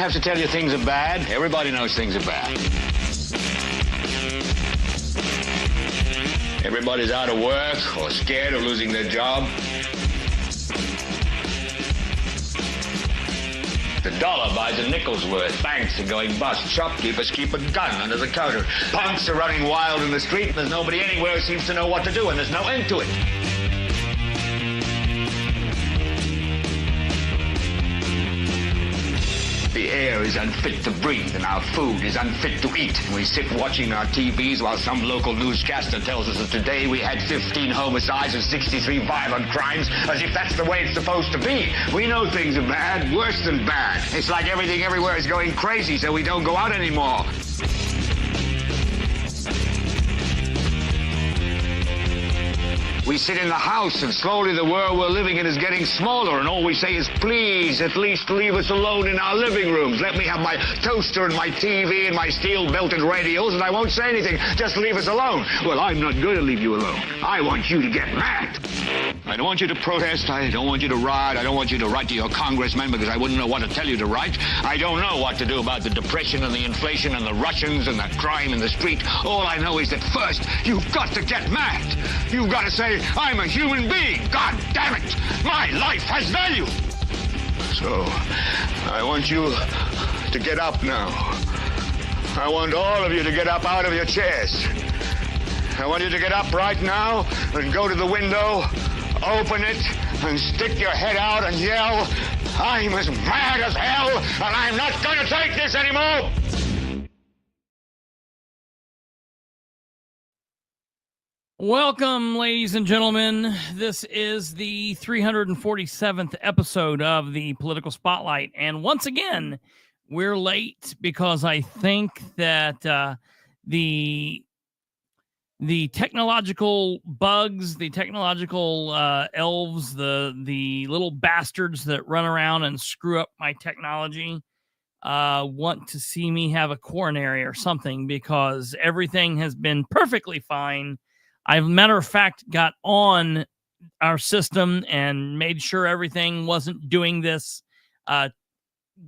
have to tell you things are bad. Everybody knows things are bad. Everybody's out of work or scared of losing their job. The dollar buys a nickel's worth. Banks are going bust. Shopkeepers keep a gun under the counter. Punks are running wild in the street, and there's nobody anywhere who seems to know what to do, and there's no end to it. The air is unfit to breathe, and our food is unfit to eat. And we sit watching our TVs while some local newscaster tells us that today we had 15 homicides and 63 violent crimes, as if that's the way it's supposed to be. We know things are bad, worse than bad. It's like everything everywhere is going crazy, so we don't go out anymore. We sit in the house, and slowly the world we're living in is getting smaller, and all we say is, please, at least leave us alone in our living rooms. Let me have my toaster and my TV and my steel-belted radios, and I won't say anything. Just leave us alone. Well, I'm not going to leave you alone. I want you to get mad. I don't want you to protest. I don't want you to riot. I don't want you to write to your congressman because I wouldn't know what to tell you to write. I don't know what to do about the depression and the inflation and the Russians and the crime in the street. All I know is that first, you've got to get mad. You've got to say, I'm a human being. God damn it. My life has value. So, I want you to get up now. I want all of you to get up out of your chairs. I want you to get up right now and go to the window, open it, and stick your head out and yell, I'm as mad as hell, and I'm not going to take this anymore. Welcome, ladies and gentlemen. This is the 347th episode of the Political Spotlight. And once again, we're late because I think that the technological bugs, the technological elves, the little bastards that run around and screw up my technology want to see me have a coronary or something, because everything has been perfectly fine. I've, matter of fact, got on our system and made sure everything wasn't doing this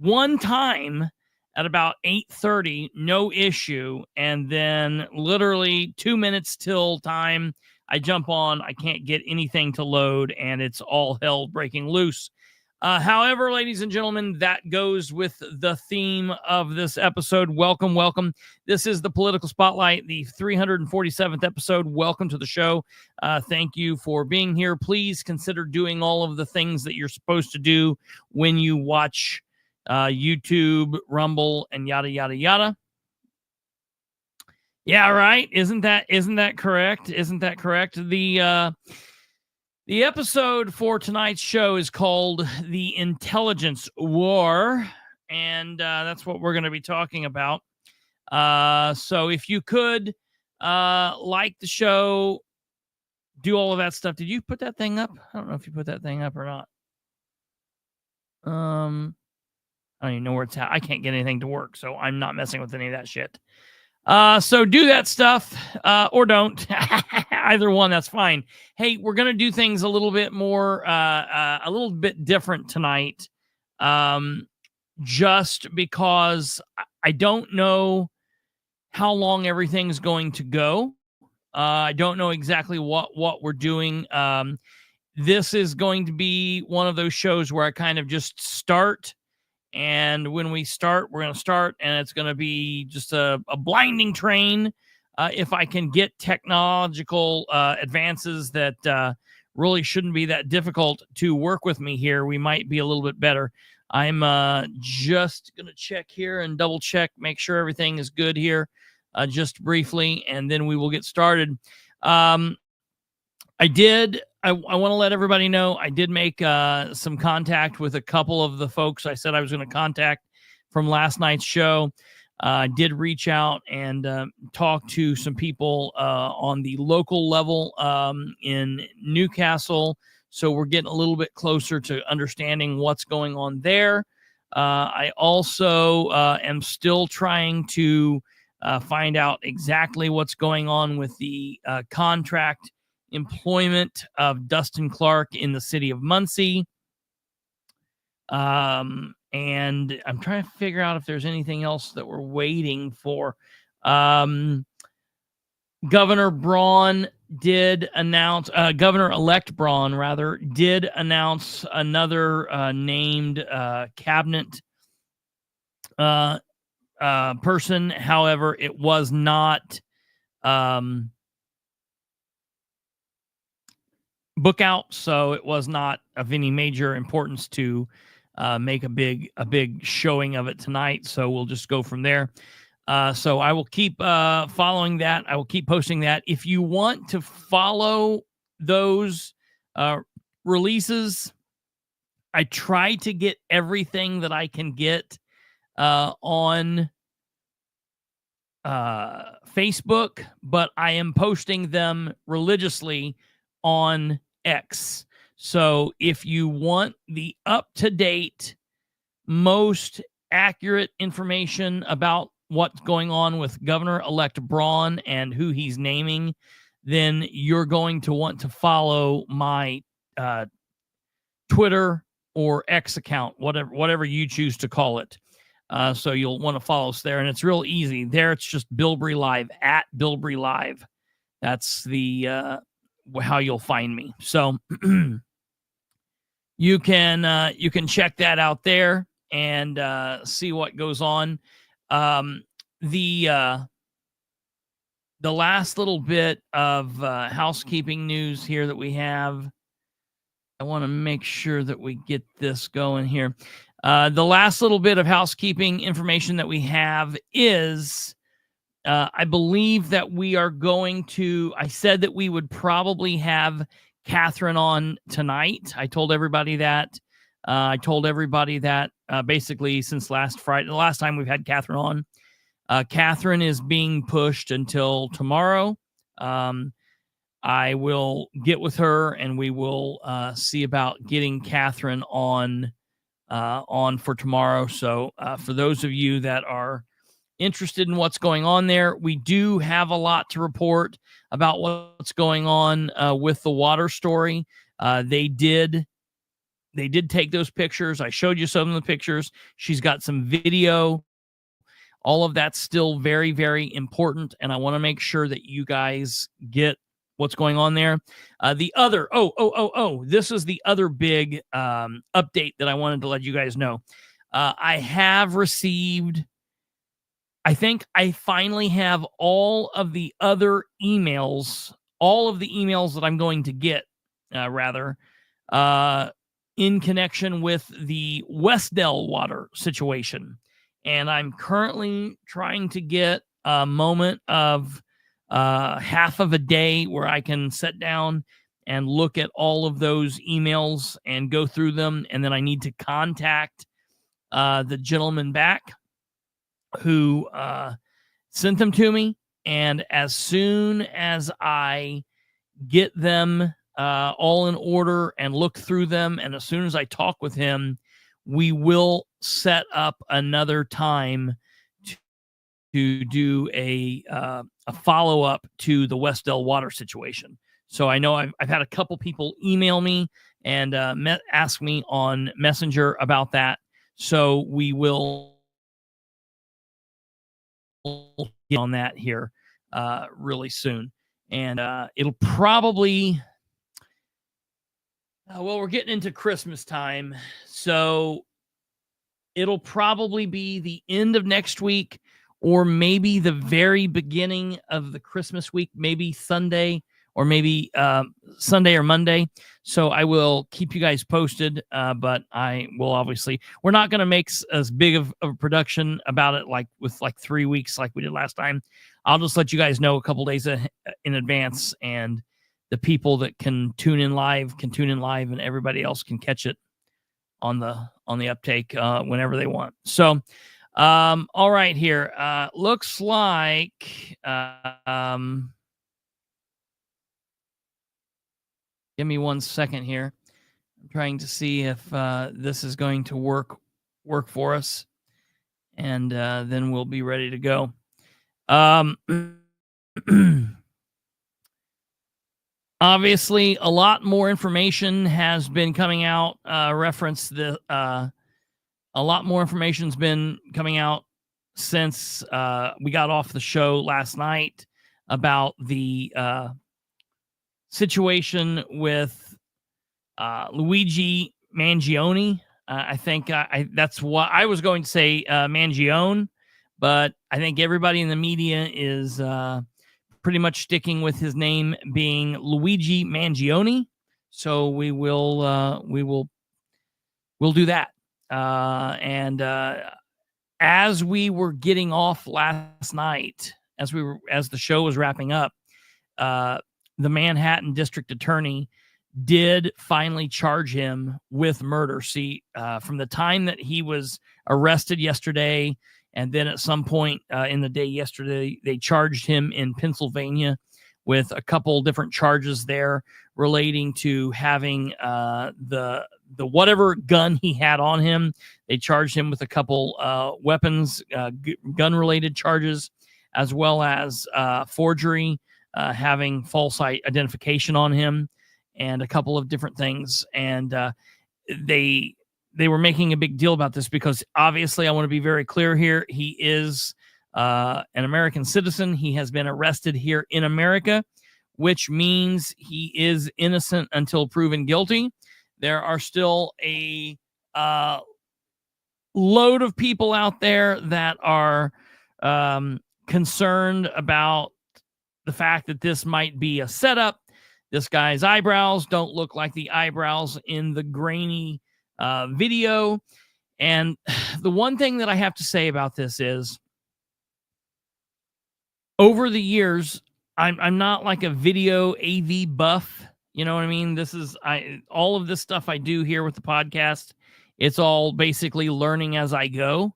one time at about 8:30, no issue. And then literally 2 minutes till time, I jump on, I can't get anything to load, and it's all hell breaking loose. However, ladies and gentlemen, that goes with the theme of this episode. Welcome, welcome. This is the Political Spotlight, the 347th episode. Welcome to the show. Thank you for being here. Please consider doing all of the things that you're supposed to do when you watch YouTube, Rumble, and yada, yada, yada. Yeah, right. Isn't that correct? Isn't that correct? The episode for tonight's show is called The Intelligence War, and that's what we're going to be talking about. So if you could like the show, do all of that stuff. Did you put that thing up? I don't know if you put that thing up or not. I don't even know where it's at. I can't get anything to work, so I'm not messing with any of that shit. So do that stuff, or don't. Either one, that's fine. Hey, we're going to do things a little bit more, a little bit different tonight, just because I don't know how long everything's going to go. I don't know exactly what we're doing. This is going to be one of those shows where I kind of just start. And when we start, we're going to start, and it's going to be just a blinding train. If I can get technological advances that really shouldn't be that difficult to work with me here, we might be a little bit better. I'm just going to check here and double check, make sure everything is good here just briefly, and then we will get started. I want to let everybody know I did make some contact with a couple of the folks I said I was going to contact from last night's show. I did reach out and talk to some people on the local level in Newcastle. So we're getting a little bit closer to understanding what's going on there. I also am still trying to find out exactly what's going on with the contract employment of Dustin Clark in the city of Muncie. And I'm trying to figure out if there's anything else that we're waiting for. Governor Braun did announce, Governor-elect Braun, rather, did announce another named cabinet person. However, it was not book out, so it was not of any major importance to make a big showing of it tonight. So we'll just go from there. So I will keep following that. I will keep posting that. If you want to follow those releases, I try to get everything that I can get on Facebook, but I am posting them religiously on X. So if you want the up-to-date, most accurate information about what's going on with Governor-elect Braun and who he's naming, then you're going to want to follow my Twitter or X account, whatever you choose to call it. So you'll want to follow us there, and it's real easy. There, it's just Bilbrey Live, at Bilbrey Live. That's the how you'll find me. So you can check that out there and see what goes on. The last little bit of housekeeping news here that we have, I want to make sure that we get this going here. The last little bit of housekeeping information that we have is, I believe that we are going to, I said that we would probably have Katherine on tonight. I told everybody that. Basically since last Friday, the last time we've had Katherine on. Katherine is being pushed until tomorrow. I will get with her and we will see about getting Katherine on for tomorrow. So for those of you that are interested in what's going on there, we do have a lot to report about what's going on with the water story. They did take those pictures. I showed you some of the pictures. She's got some video. All of that's still very, very important, and I want to make sure that you guys get what's going on there. This is the other big update that I wanted to let you guys know. I have received, I think I finally have all of the other emails, that I'm going to get, in connection with the Westdell water situation. And I'm currently trying to get a moment of half of a day where I can sit down and look at all of those emails and go through them. And then I need to contact the gentleman back who sent them to me. And as soon as I get them all in order and look through them, and as soon as I talk with him, we will set up another time to do a follow-up to the Westdell water situation. So I know I've had a couple people email me and ask me on Messenger about that. So we will get on that here really soon. And it'll probably... well, we're getting into Christmas time, so it'll probably be the end of next week or maybe the very beginning of the Christmas week, maybe Sunday or maybe Sunday or Monday. So I will keep you guys posted, but I will obviously, we're not going to make as big of a production about it like with 3 weeks like we did last time. I'll just let you guys know a couple days in advance, and the people that can tune in live, and everybody else can catch it on the uptake whenever they want. So, all right, here. Looks like, give me 1 second here. I'm trying to see if this is going to work for us, and then we'll be ready to go. Obviously, a lot more information has been coming out, reference the A lot more information's been coming out since we got off the show last night about the situation with Luigi Mangione. I think that's what I was going to say, Mangione, but I think everybody in the media is pretty much sticking with his name being Luigi Mangione. So we'll do that. And as we were getting off last night, as the show was wrapping up, the Manhattan District Attorney did finally charge him with murder. See, from the time that he was arrested yesterday, and then at some point in the day yesterday, they charged him in Pennsylvania with a couple different charges there relating to having the whatever gun he had on him. They charged him with a couple weapons, gun-related charges, as well as forgery, having false identification on him, and a couple of different things. And they were making a big deal about this because obviously, I want to be very clear here. He is an American citizen. He has been arrested here in America, which means he is innocent until proven guilty. There are still a load of people out there that are concerned about the fact that this might be a setup. This guy's eyebrows don't look like the eyebrows in the grainy video. And the one thing that I have to say about this is, over the years, I'm not like a video AV buff. You know what I mean? All of this stuff I do here with the podcast, it's all basically learning as I go.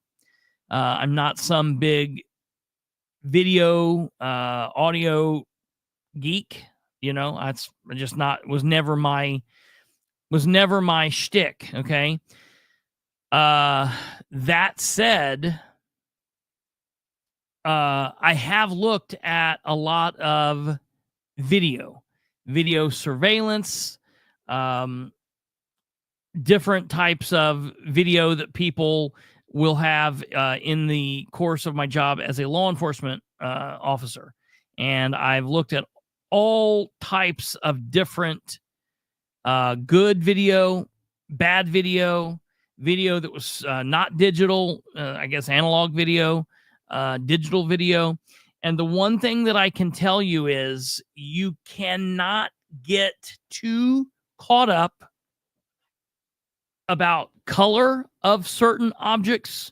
I'm not some big video, audio geek. You know, that's just was never my shtick. Okay. That said, I have looked at a lot of video surveillance, different types of video that people will have in the course of my job as a law enforcement officer. And I've looked at all types of different good video, bad video that was not digital, I guess analog video, digital video. And the one thing that I can tell you is you cannot get too caught up about color of certain objects.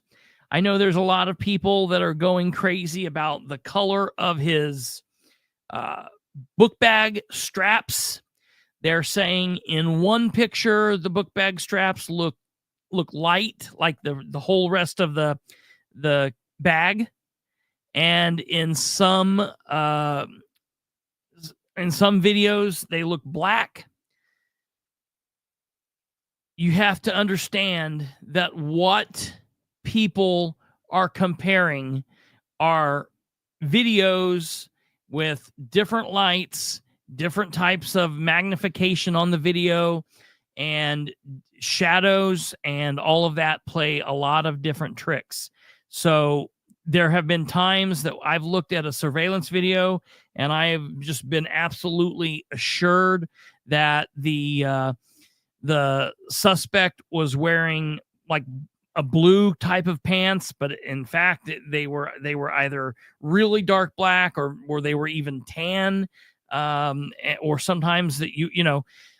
I know there's a lot of people that are going crazy about the color of his book bag straps. They're saying in one picture, the book bag straps look light, like the whole rest of the bag. And in some videos, they look black. You have to understand that what people are comparing are videos with different lights, different types of magnification on the video, and shadows, and all of that play a lot of different tricks. So there have been times that I've looked at a surveillance video and I have just been absolutely assured that the suspect was wearing like a blue type of pants, but in fact they were either really dark black or they were even tan, or sometimes that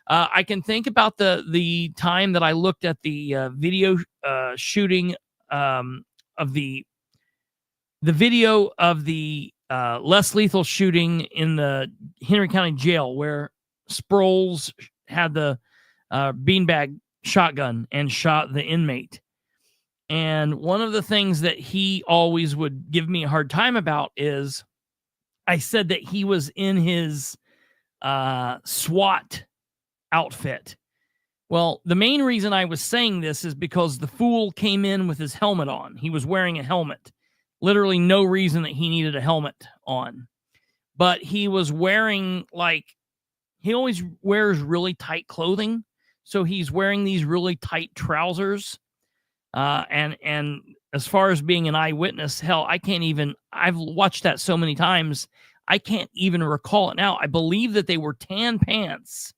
I can think about the time that I looked at the video shooting of the video of the less lethal shooting in the Henry County Jail, where Sproles had the beanbag shotgun and shot the inmate. And one of the things that he always would give me a hard time about is I said that he was in his SWAT outfit. Well, the main reason I was saying this is because the fool came in with his helmet on. He was wearing a helmet. Literally no reason that he needed a helmet on. But he was wearing, he always wears really tight clothing. So he's wearing these really tight trousers. And as far as being an eyewitness, hell, I've watched that so many times, I can't even recall it now. I believe that they were tan pants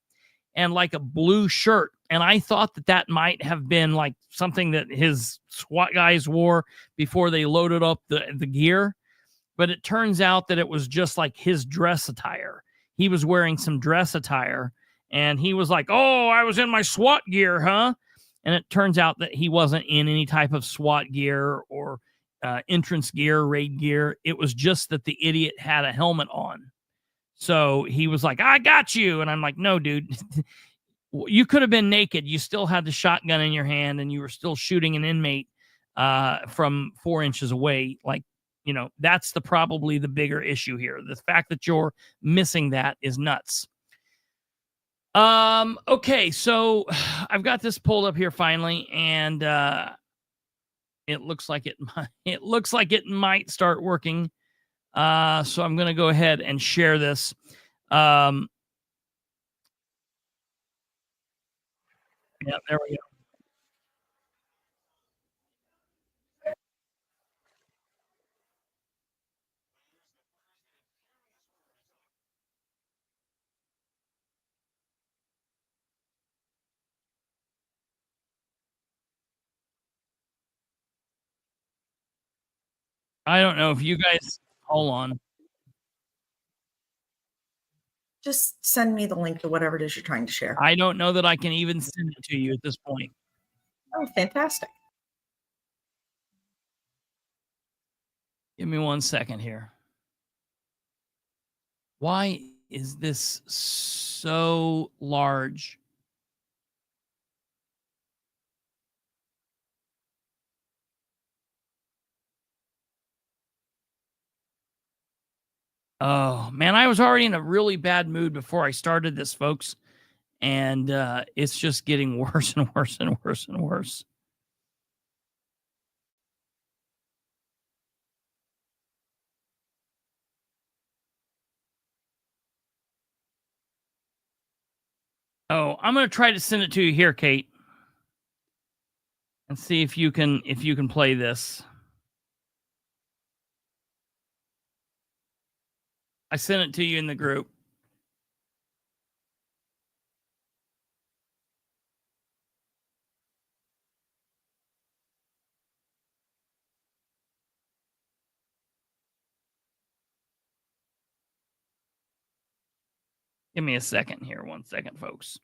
and like a blue shirt. And I thought that might have been like something that his SWAT guys wore before they loaded up the gear. But it turns out that it was just like his dress attire. He was wearing some dress attire and he was like, "Oh, I was in my SWAT gear, huh?" And it turns out that he wasn't in any type of SWAT gear or entrance gear, raid gear. It was just that the idiot had a helmet on. So he was like, "I got you." And I'm like, "No, dude, you could have been naked. You still had the shotgun in your hand and you were still shooting an inmate from 4 inches away. Like, you know, that's probably the bigger issue here. The fact that you're missing that is nuts." Okay, so I've got this pulled up here finally, and it looks like it might start working. So I'm going to go ahead and share this. Yeah, there we go. I don't know if you guys hold on. Just send me the link to whatever it is you're trying to share. I don't know that I can even send it to you at this point. Oh, fantastic. Give me 1 second here. Why is this so large? Oh, man, I was already in a really bad mood before I started this, folks. And it's just getting worse and worse and worse and worse. Oh, I'm going to try to send it to you here, Kate. And see if you can play this. I sent it to you in the group. Give me a second here. 1 second, folks.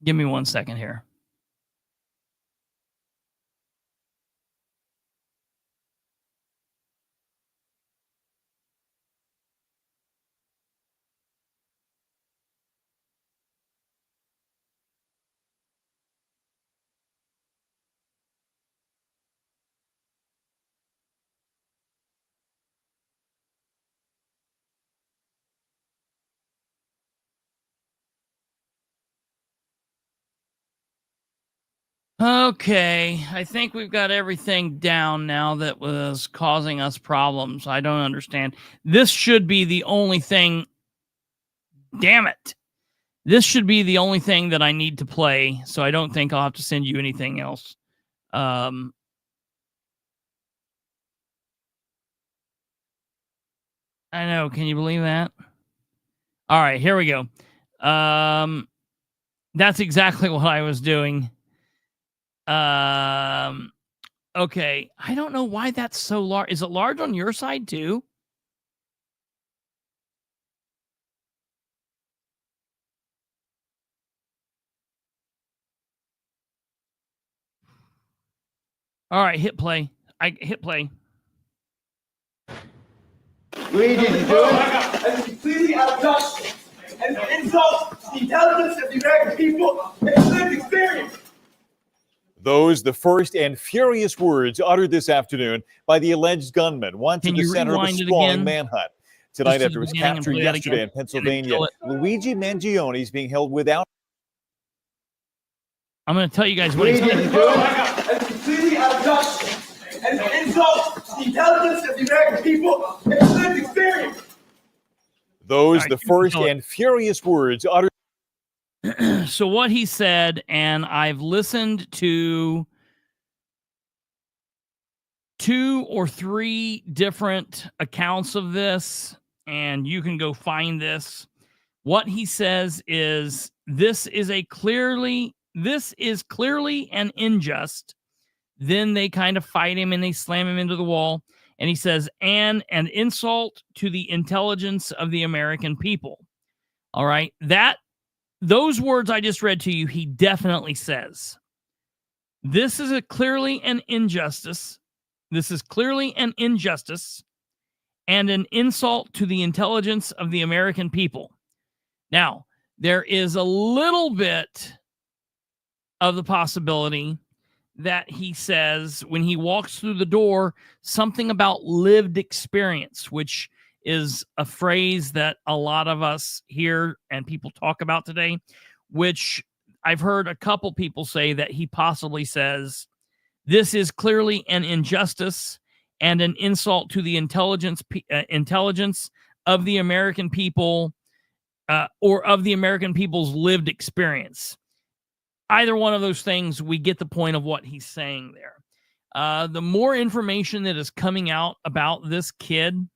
Give me 1 second here. Okay, I think we've got everything down now that was causing us problems. I don't understand. This should be the only thing. Damn it. This should be the only thing that I need to play, so I don't think I'll have to send you anything else. I know. Can you believe that? All right, here we go. That's exactly what I was doing. Okay. I don't know why that's so large. Is it large on your side too? All right, hit play. I hit play. Luigi, did you do it? That's completely out of touch and insults the intelligence of the American people and its lived experience. Those the first and furious words uttered this afternoon by the alleged gunman, once at the center of a sprawling manhunt. Tonight, after his capture yesterday in Pennsylvania, Luigi Mangione is being held without. I'm going to tell you guys what he's going to do. That's completely out of touch and insults the intelligence of the American people and its lived experience. Those the first and furious words uttered. So what he said, and I've listened to 2 or 3 different accounts of this, and you can go find this. What he says is this is clearly an unjust. Then they kind of fight him and they slam him into the wall. And he says, and an insult to the intelligence of the American people. All right. Those words I just read to you, he definitely says. This is clearly an injustice. This is clearly an injustice and an insult to the intelligence of the American people. Now, there is a little bit of the possibility that he says when he walks through the door something about lived experience, which is a phrase that a lot of us hear and people talk about today, which I've heard a couple people say that he possibly says, this is clearly an injustice and an insult to the intelligence of the American people, or of the American people's lived experience. Either one of those things, we get the point of what he's saying there. The more information that is coming out about this kid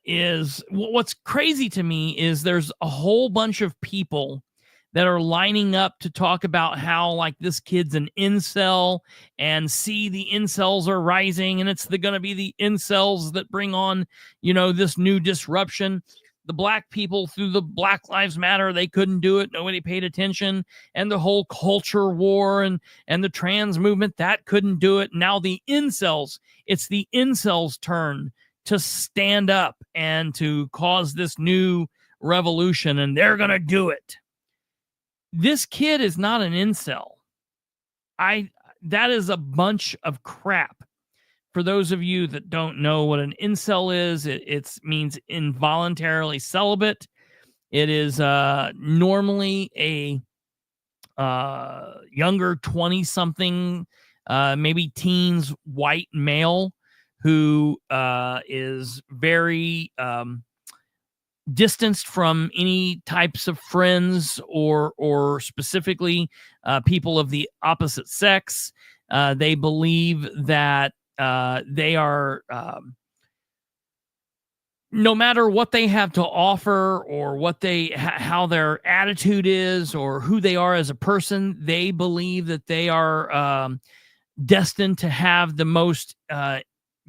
is what's crazy to me is there's a whole bunch of people that are lining up to talk about how like this kid's an incel and see the incels are rising and it's going to be the incels that bring on, this new disruption. The black people through the Black Lives Matter, they couldn't do it. Nobody paid attention. And the whole culture war and the trans movement, that couldn't do it. Now the incels, it's the incels' turn to stand up and to cause this new revolution, and they're going to do it. This kid is not an incel. That is a bunch of crap. For those of you that don't know what an incel is, it means involuntarily celibate. It is normally a younger 20-something, maybe teens, white male who is very distanced from any types of friends or specifically people of the opposite sex. They believe that they are, no matter what they have to offer or what how their attitude is or who they are as a person, they believe that they are destined to have the most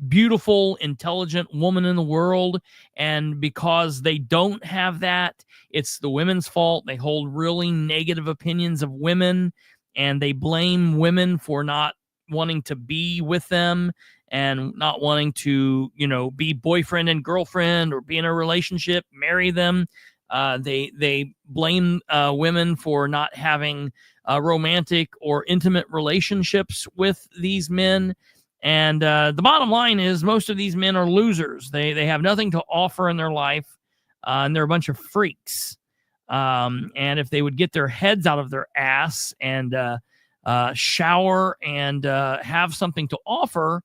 beautiful, intelligent woman in the world. And because they don't have that, it's the women's fault. They hold really negative opinions of women, and they blame women for not wanting to be with them and not wanting to, be boyfriend and girlfriend or be in a relationship, marry them. They blame women for not having romantic or intimate relationships with these men. And the bottom line is most of these men are losers. They have nothing to offer in their life, and they're a bunch of freaks. And if they would get their heads out of their ass and shower and have something to offer,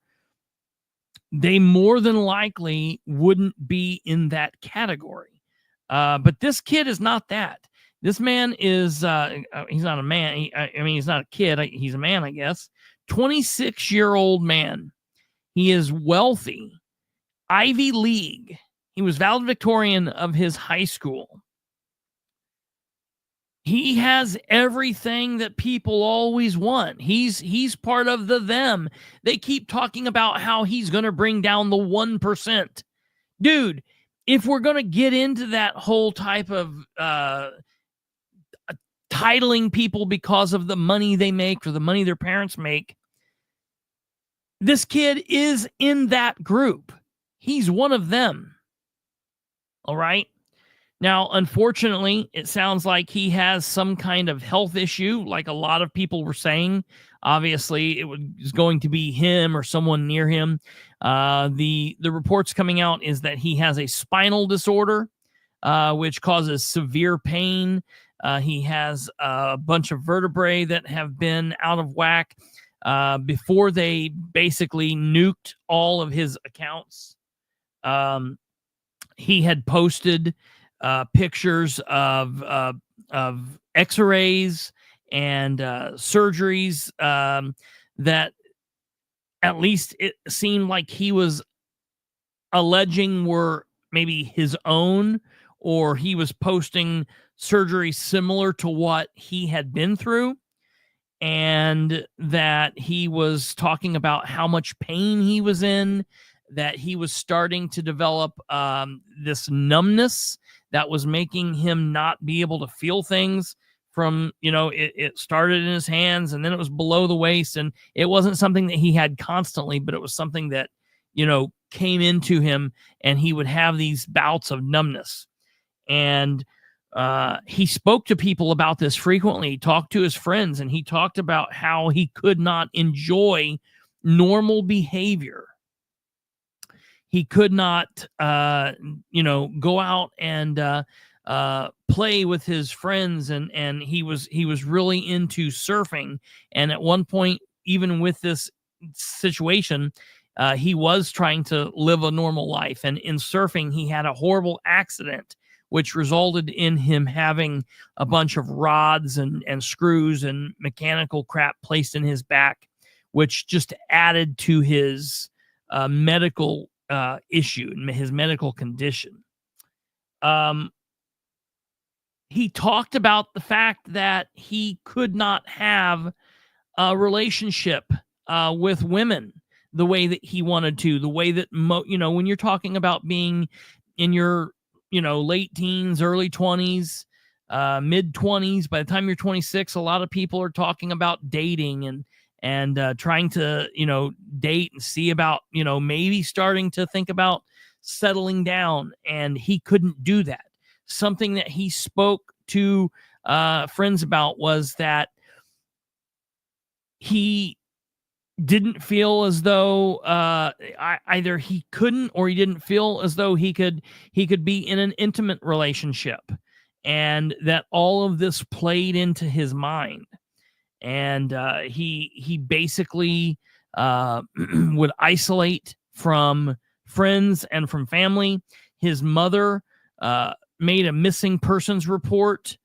they more than likely wouldn't be in that category. But this kid is not that. This man is, he's not a man. He's not a kid. He's a man, I guess. 26-year-old man. He is wealthy. Ivy League. He was valedictorian of his high school. He has everything that people always want. He's part of the them. They keep talking about how he's going to bring down the 1%. Dude, if we're going to get into that whole type of titling people because of the money they make or the money their parents make, this kid is in that group. He's one of them. All right? Now, unfortunately, it sounds like he has some kind of health issue, like a lot of people were saying. Obviously, it was going to be him or someone near him. The reports coming out is that he has a spinal disorder, which causes severe pain. He has a bunch of vertebrae that have been out of whack before they basically nuked all of his accounts. He had posted pictures of X-rays and surgeries that at least it seemed like he was alleging were maybe his own, or he was posting surgery similar to what he had been through, and that he was talking about how much pain he was in, that he was starting to develop this numbness that was making him not be able to feel things from, it started in his hands and then it was below the waist, and it wasn't something that he had constantly, but it was something that, came into him, and he would have these bouts of numbness. And he spoke to people about this frequently. He talked to his friends, and he talked about how he could not enjoy normal behavior. He could not, go out and play with his friends, and he was really into surfing. And at one point, even with this situation, he was trying to live a normal life. And in surfing, he had a horrible accident, which resulted in him having a bunch of rods and screws and mechanical crap placed in his back, which just added to his medical issue, his medical condition. He talked about the fact that he could not have a relationship with women the way that he wanted to, the way that, when you're talking about being in your, late teens, early 20s, mid 20s, by the time you're 26, a lot of people are talking about dating and trying to, date and see about, maybe starting to think about settling down. And he couldn't do that. Something that he spoke to friends about was that he didn't feel as though either he couldn't, or he didn't feel as though he could be in an intimate relationship, and that all of this played into his mind. And he basically would isolate from friends and from family. His mother made a missing persons report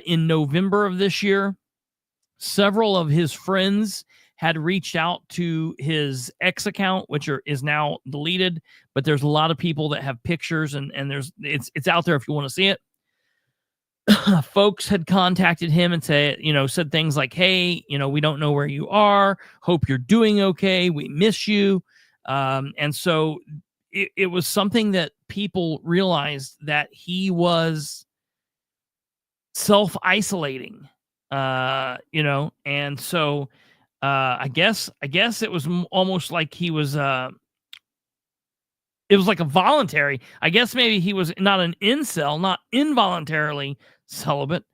in November of this year. Several of his friends had reached out to his X account, which is now deleted, but there's a lot of people that have pictures, and it's out there if you want to see it. Folks had contacted him and said things like, "Hey, we don't know where you are. Hope you're doing okay. We miss you." And so it was something that people realized, that he was self-isolating, and so I guess it was almost like he was, it was like a voluntary, I guess maybe he was not an incel, not involuntarily celibate,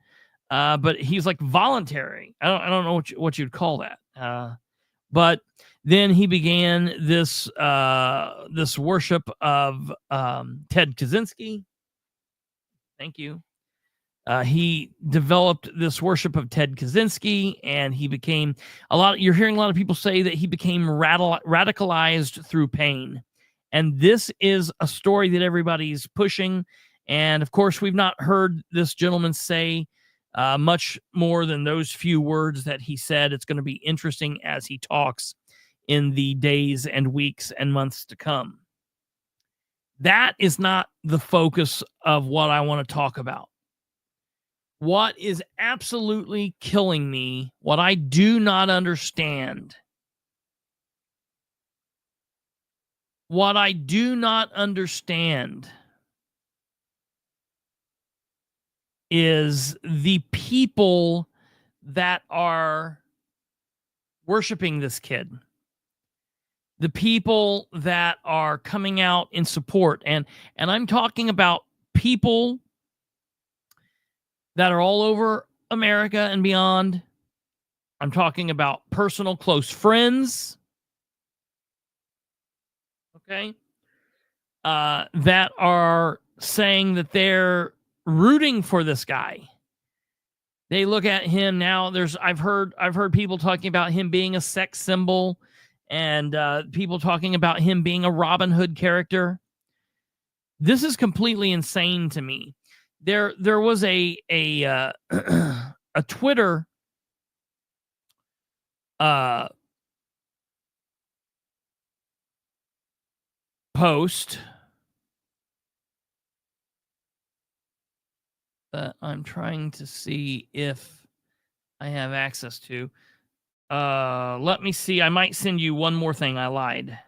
but he's like voluntary. I don't know what you'd call that. But then he began this worship of Ted Kaczynski. Thank you. He developed this worship of Ted Kaczynski, and he became you're hearing a lot of people say that he became radicalized through pain. And this is a story that everybody's pushing. And of course, we've not heard this gentleman say much more than those few words that he said. It's going to be interesting as he talks in the days and weeks and months to come. That is not the focus of what I want to talk about. What is absolutely killing me, what I do not understand, is the people that are worshiping this kid. The people that are coming out in support. And I'm talking about people that are all over America and beyond. I'm talking about personal close friends. Okay. That are saying that they're rooting for this guy. They look at him now. I've heard people talking about him being a sex symbol, and people talking about him being a Robin Hood character. This is completely insane to me. there was a a Twitter post that I'm trying to see if I have access to. Let me see. I might send you one more thing. I lied.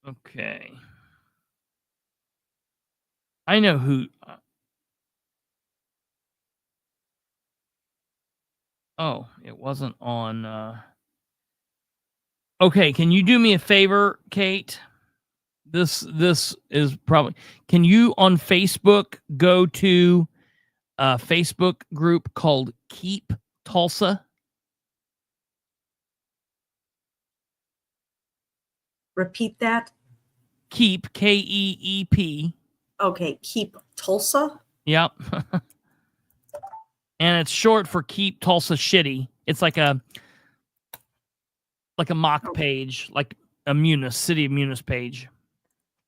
Okay. I know who. Oh, it wasn't on. Okay, can you do me a favor, Kate? This is probably. Can you on Facebook go to a Facebook group called Keep Tulsa? Repeat that. Keep, Keep. Okay, Keep Tulsa. Yep. And it's short for Keep Tulsa Shitty. It's like a mock page, like a City of Munis page.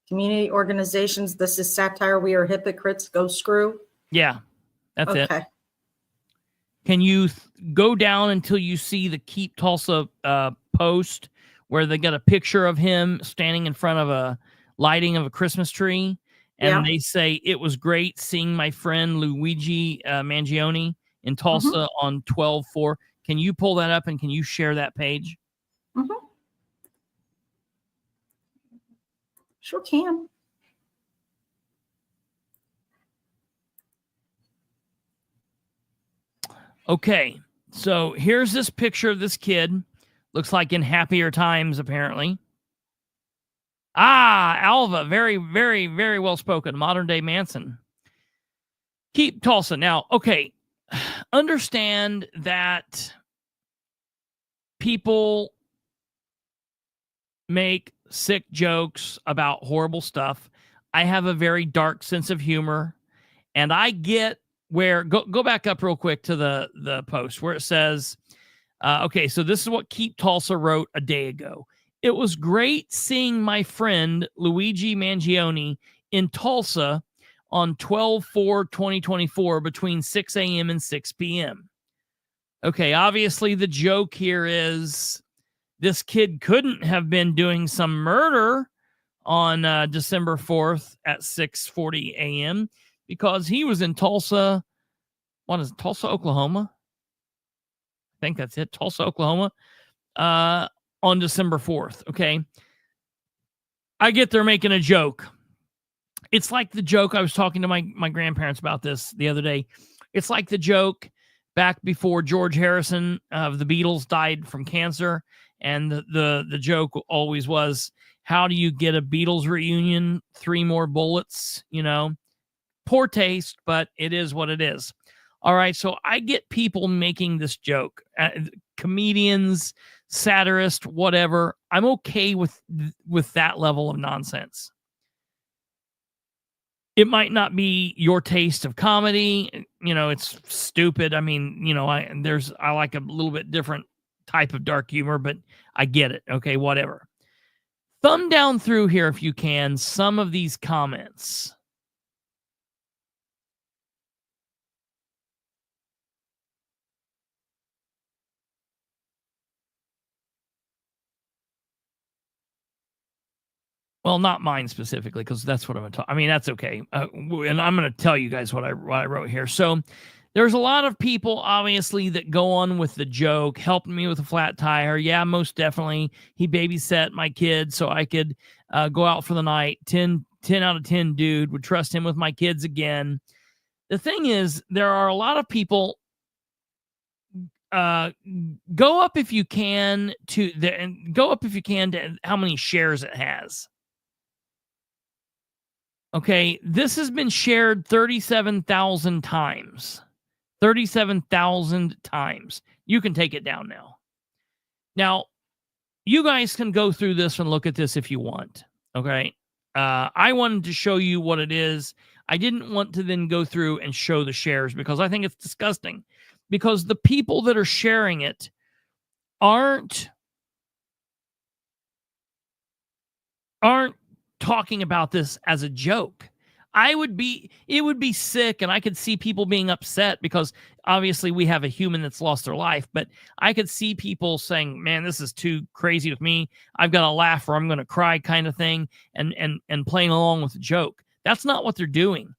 Community organizations. This is satire. We are hypocrites. Go screw. Yeah, that's it. Okay. Can you go down until you see the Keep Tulsa post where they got a picture of him standing in front of a lighting of a Christmas tree? And they say, it was great seeing my friend Luigi Mangione in Tulsa on 12/4. Can you pull that up and can you share that page? Sure can. Okay, so here's this picture of this kid. Looks like in happier times, apparently. Ah, Alva, very, very, very well spoken. Modern day Manson. Keep Tulsa. Now, okay, understand that people make sick jokes about horrible stuff. I have a very dark sense of humor, and I get where go back up real quick to the post where it says, okay, so this is what Keep Tulsa wrote a day ago. It was great seeing my friend Luigi Mangione in Tulsa on 12/4/2024 between 6 a.m. and 6 p.m. Okay, obviously the joke here is this kid couldn't have been doing some murder on December 4th at 6:40 a.m. because he was in Tulsa. What is it, Tulsa, Oklahoma? I think that's it, Tulsa, Oklahoma, on December 4th. Okay, I get they're making a joke. It's like the joke. I was talking to my grandparents about this the other day. It's like the joke back before George Harrison of the Beatles died from cancer. And the joke always was, how do you get a Beatles reunion? 3 more bullets, you know? Poor taste, but it is what it is. All right, so I get people making this joke. Comedians, satirists, whatever. I'm okay with that level of nonsense. It might not be your taste of comedy. You know, it's stupid. I mean, you know, I like a little bit different type of dark humor, but I get it. Okay, whatever. Thumb down through here if you can some of these comments. Well, not mine specifically, because that's what I'm going to talk. I mean, that's okay. And I'm going to tell you guys what I wrote here. So there's a lot of people, obviously, that go on with the joke, helping me with a flat tire. Yeah, most definitely. He babysat my kid so I could go out for the night. 10 out of 10 dude. Would trust him with my kids again. The thing is, there are a lot of people. Go up if you can to how many shares it has. Okay, this has been shared 37,000 times. 37,000 times. You can take it down now. Now, you guys can go through this and look at this if you want. Okay? I wanted to show you what it is. I didn't want to then go through and show the shares because I think it's disgusting. Because the people that are sharing it aren't talking about this as a joke. It would be sick, and I could see people being upset because obviously we have a human that's lost their life, but I could see people saying, man, this is too crazy with me. I've got to laugh or I'm going to cry kind of thing, and playing along with the joke. That's not what they're doing.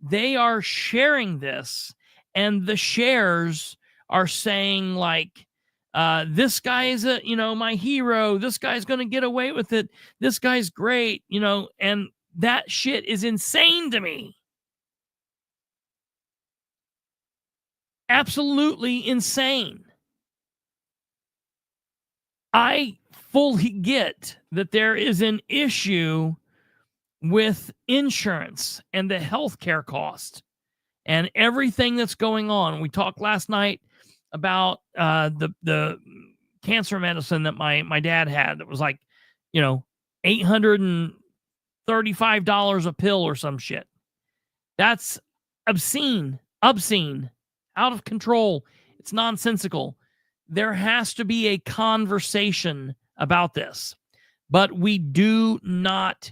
They are sharing this, and the shares are saying like, this guy is my hero. This guy's going to get away with it. This guy's great, and that shit is insane to me. Absolutely insane. I fully get that there is an issue with insurance and the healthcare cost and everything that's going on. We talked last night about the cancer medicine that my dad had. That was like, $835 a pill or some shit. That's obscene, out of control. It's nonsensical. There has to be a conversation about this, but we cannot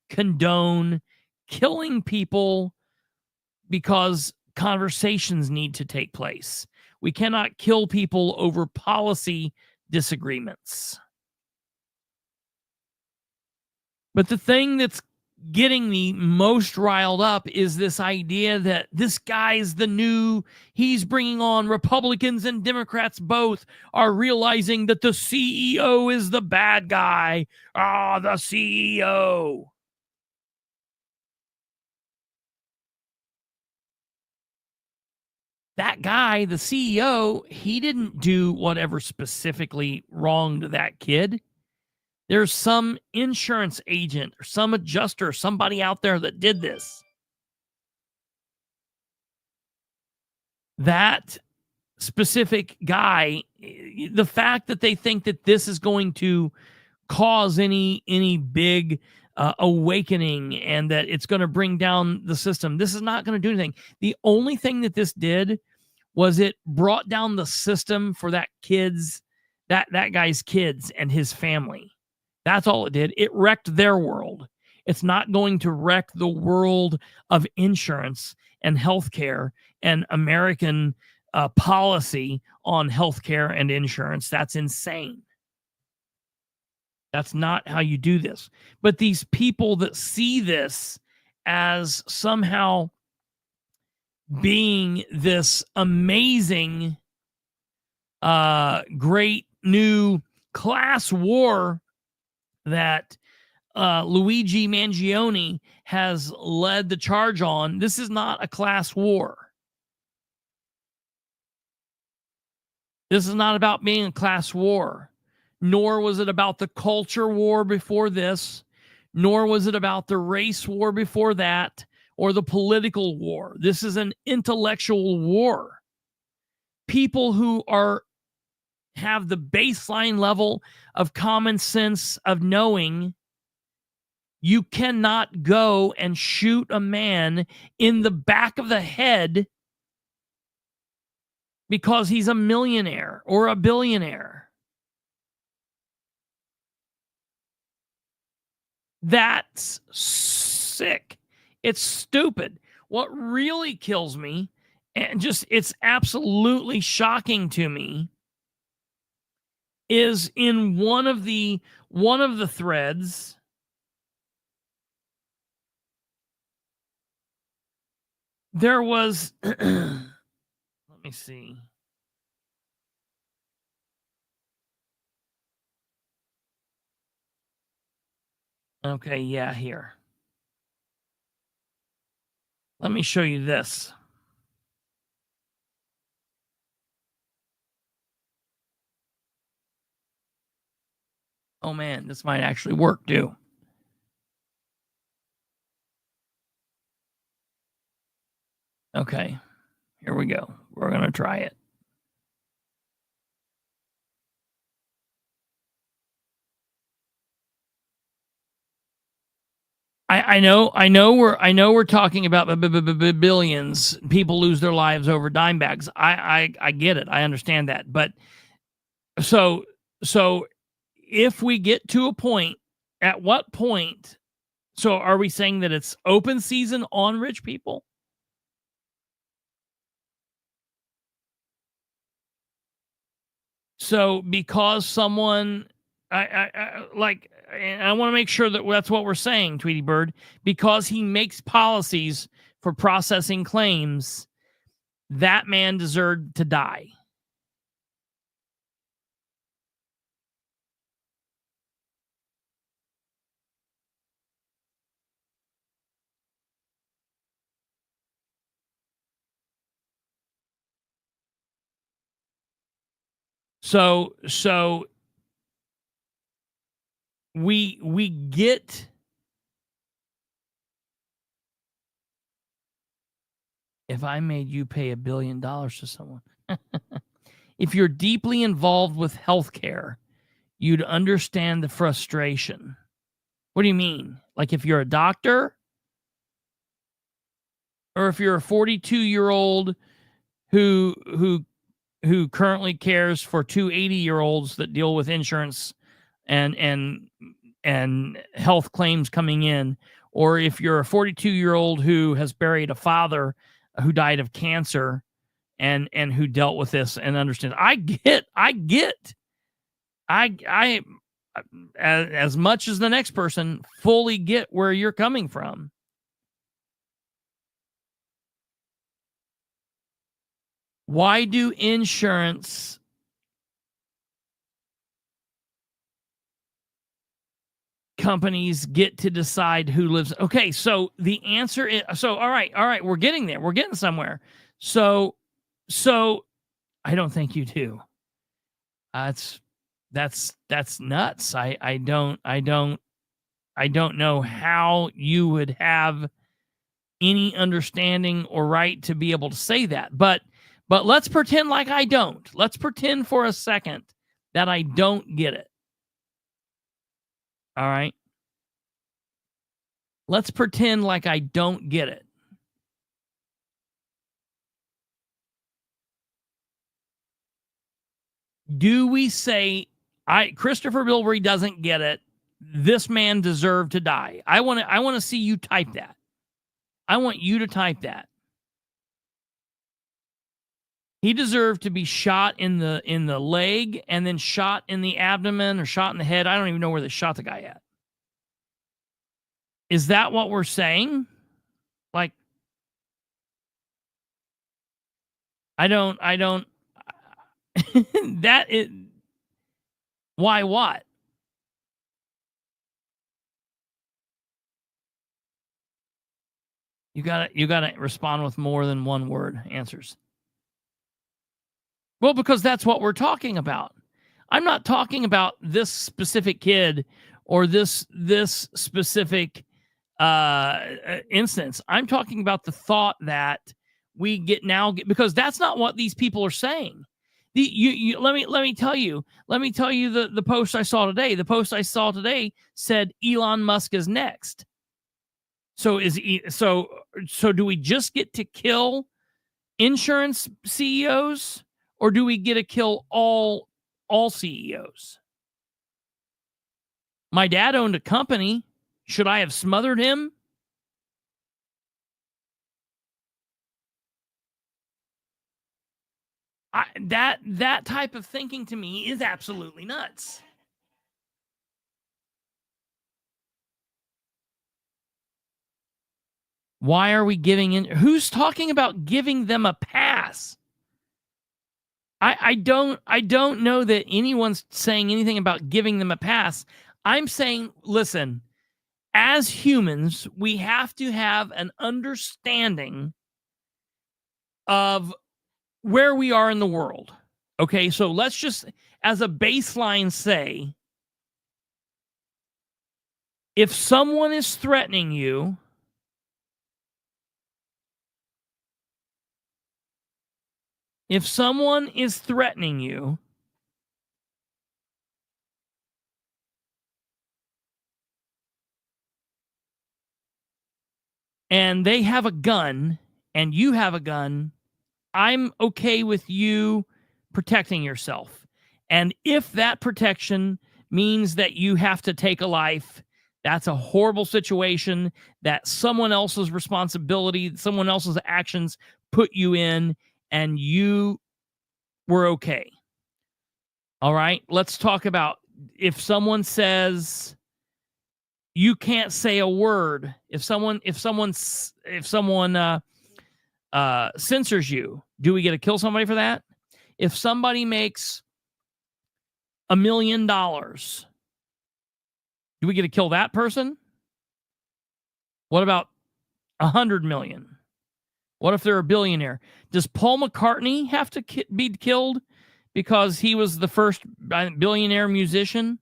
condone killing people because conversations need to take place. We cannot kill people over policy disagreements. But the thing that's getting me most riled up is this idea that this guy's he's bringing on Republicans and Democrats both are realizing that the CEO is the bad guy. The CEO. That guy, the CEO, he didn't do whatever specifically wronged that kid. There's some insurance agent or some adjuster, somebody out there that did this. That specific guy, the fact that they think that this is going to cause any big awakening and that it's going to bring down the system, this is not going to do anything. The only thing that this did was it brought down the system for that guy's kids and his family. That's all it did. It wrecked their world. It's not going to wreck the world of insurance and healthcare and American policy on healthcare and insurance. That's insane. That's not how you do this. But these people that see this as somehow being this amazing, great new class war that Luigi Mangione has led the charge on. This is not a class war. This is not about being a class war, nor was it about the culture war before this, nor was it about the race war before that, or the political war. This is an intellectual war. People who have the baseline level of common sense of knowing you cannot go and shoot a man in the back of the head because he's a millionaire or a billionaire. That's sick. It's stupid. What really kills me, and it's absolutely shocking to me, is in one of the threads, there was let me see. Okay, yeah, here. Let me show you this. Oh man, this might actually work too. Okay, here we go. We're going to try it. I know we're talking about billions. People lose their lives over dime bags. I get it. I understand that. But so if we get to a point, at what point? So are we saying that it's open season on rich people? So because someone, I want to make sure that that's what we're saying, Tweety Bird, because he makes policies for processing claims, that man deserved to die. So we get, if I made you pay $1 billion to someone, if you're deeply involved with healthcare, you'd understand the frustration. What do you mean? Like if you're a doctor, or if you're a 42-year-old who currently cares for two 80-year-olds that deal with insurance and health claims coming in, or if you're a 42-year-old who has buried a father who died of cancer and who dealt with this and understands. I get as much as the next person fully get where you're coming from. Why do insurance companies get to decide who lives? Okay, so the answer is, so all right, we're getting there. We're getting somewhere. So I don't think you do. That's nuts. I don't know how you would have any understanding or right to be able to say that. But let's pretend like I don't. Let's pretend for a second that I don't get it. All right. Let's pretend like I don't get it. Do we say, Christopher Bilbrey doesn't get it, this man deserved to die? I want to see you type that. I want you to type that. He deserved to be shot in the leg and then shot in the abdomen or shot in the head. I don't even know where they shot the guy at. Is that what we're saying? Like, I don't that is why what? You gotta respond with more than one word answers. Well, because that's what we're talking about. I'm not talking about this specific kid or this specific instance. I'm talking about the thought that we get because that's not what these people are saying. Let me tell you the post I saw today. The post I saw today said Elon Musk is next. So do we just get to kill insurance CEOs, or do we get to kill all CEOs? My dad owned a company. Should I have smothered him? That type of thinking to me is absolutely nuts. Why are we giving in? Who's talking about giving them a pass? I don't know that anyone's saying anything about giving them a pass. I'm saying, listen, as humans, we have to have an understanding of where we are in the world. Okay, so let's just, as a baseline, say, if someone is threatening you, and they have a gun and you have a gun, I'm okay with you protecting yourself. And if that protection means that you have to take a life, that's a horrible situation that someone else's responsibility, someone else's actions put you in, and you were okay. All right, let's talk about if someone says you can't say a word, if someone censors you, do we get to kill somebody for that? If somebody makes $1 million, do we get to kill that person? What about 100 million? What if they're a billionaire? Does Paul McCartney have to be killed because he was the first billionaire musician?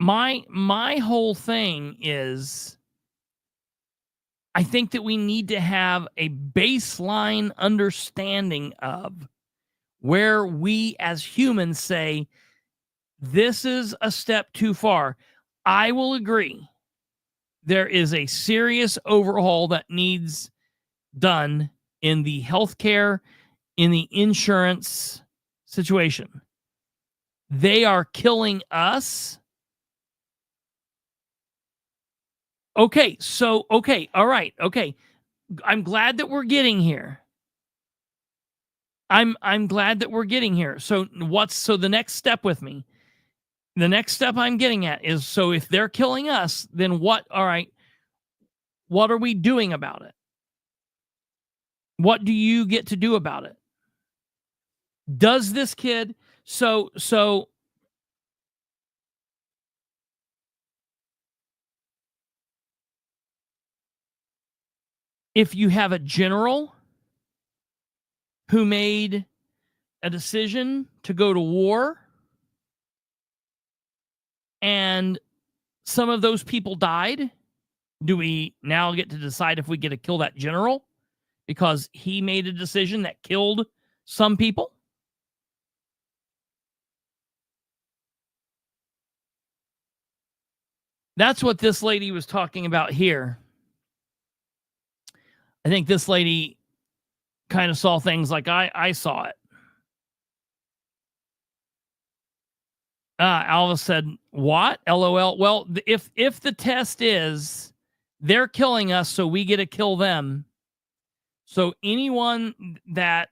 My whole thing is, I think that we need to have a baseline understanding of where we as humans say, this is a step too far. I will agree. There is a serious overhaul that needs done in the healthcare, in the insurance situation. They are killing us. Okay, all right, okay. I'm glad that we're getting here. I'm glad that we're getting here. So the next step with me? The next step I'm getting at is, so if they're killing us, then what? All right, what are we doing about it? What do you get to do about it? Does this kid, so if you have a general who made a decision to go to war, and some of those people died, do we now get to decide if we get to kill that general because he made a decision that killed some people? That's what this lady was talking about here. I think this lady kind of saw things like I saw it. Alva said, what? LOL. Well, if the test is they're killing us, so we get to kill them. So anyone that,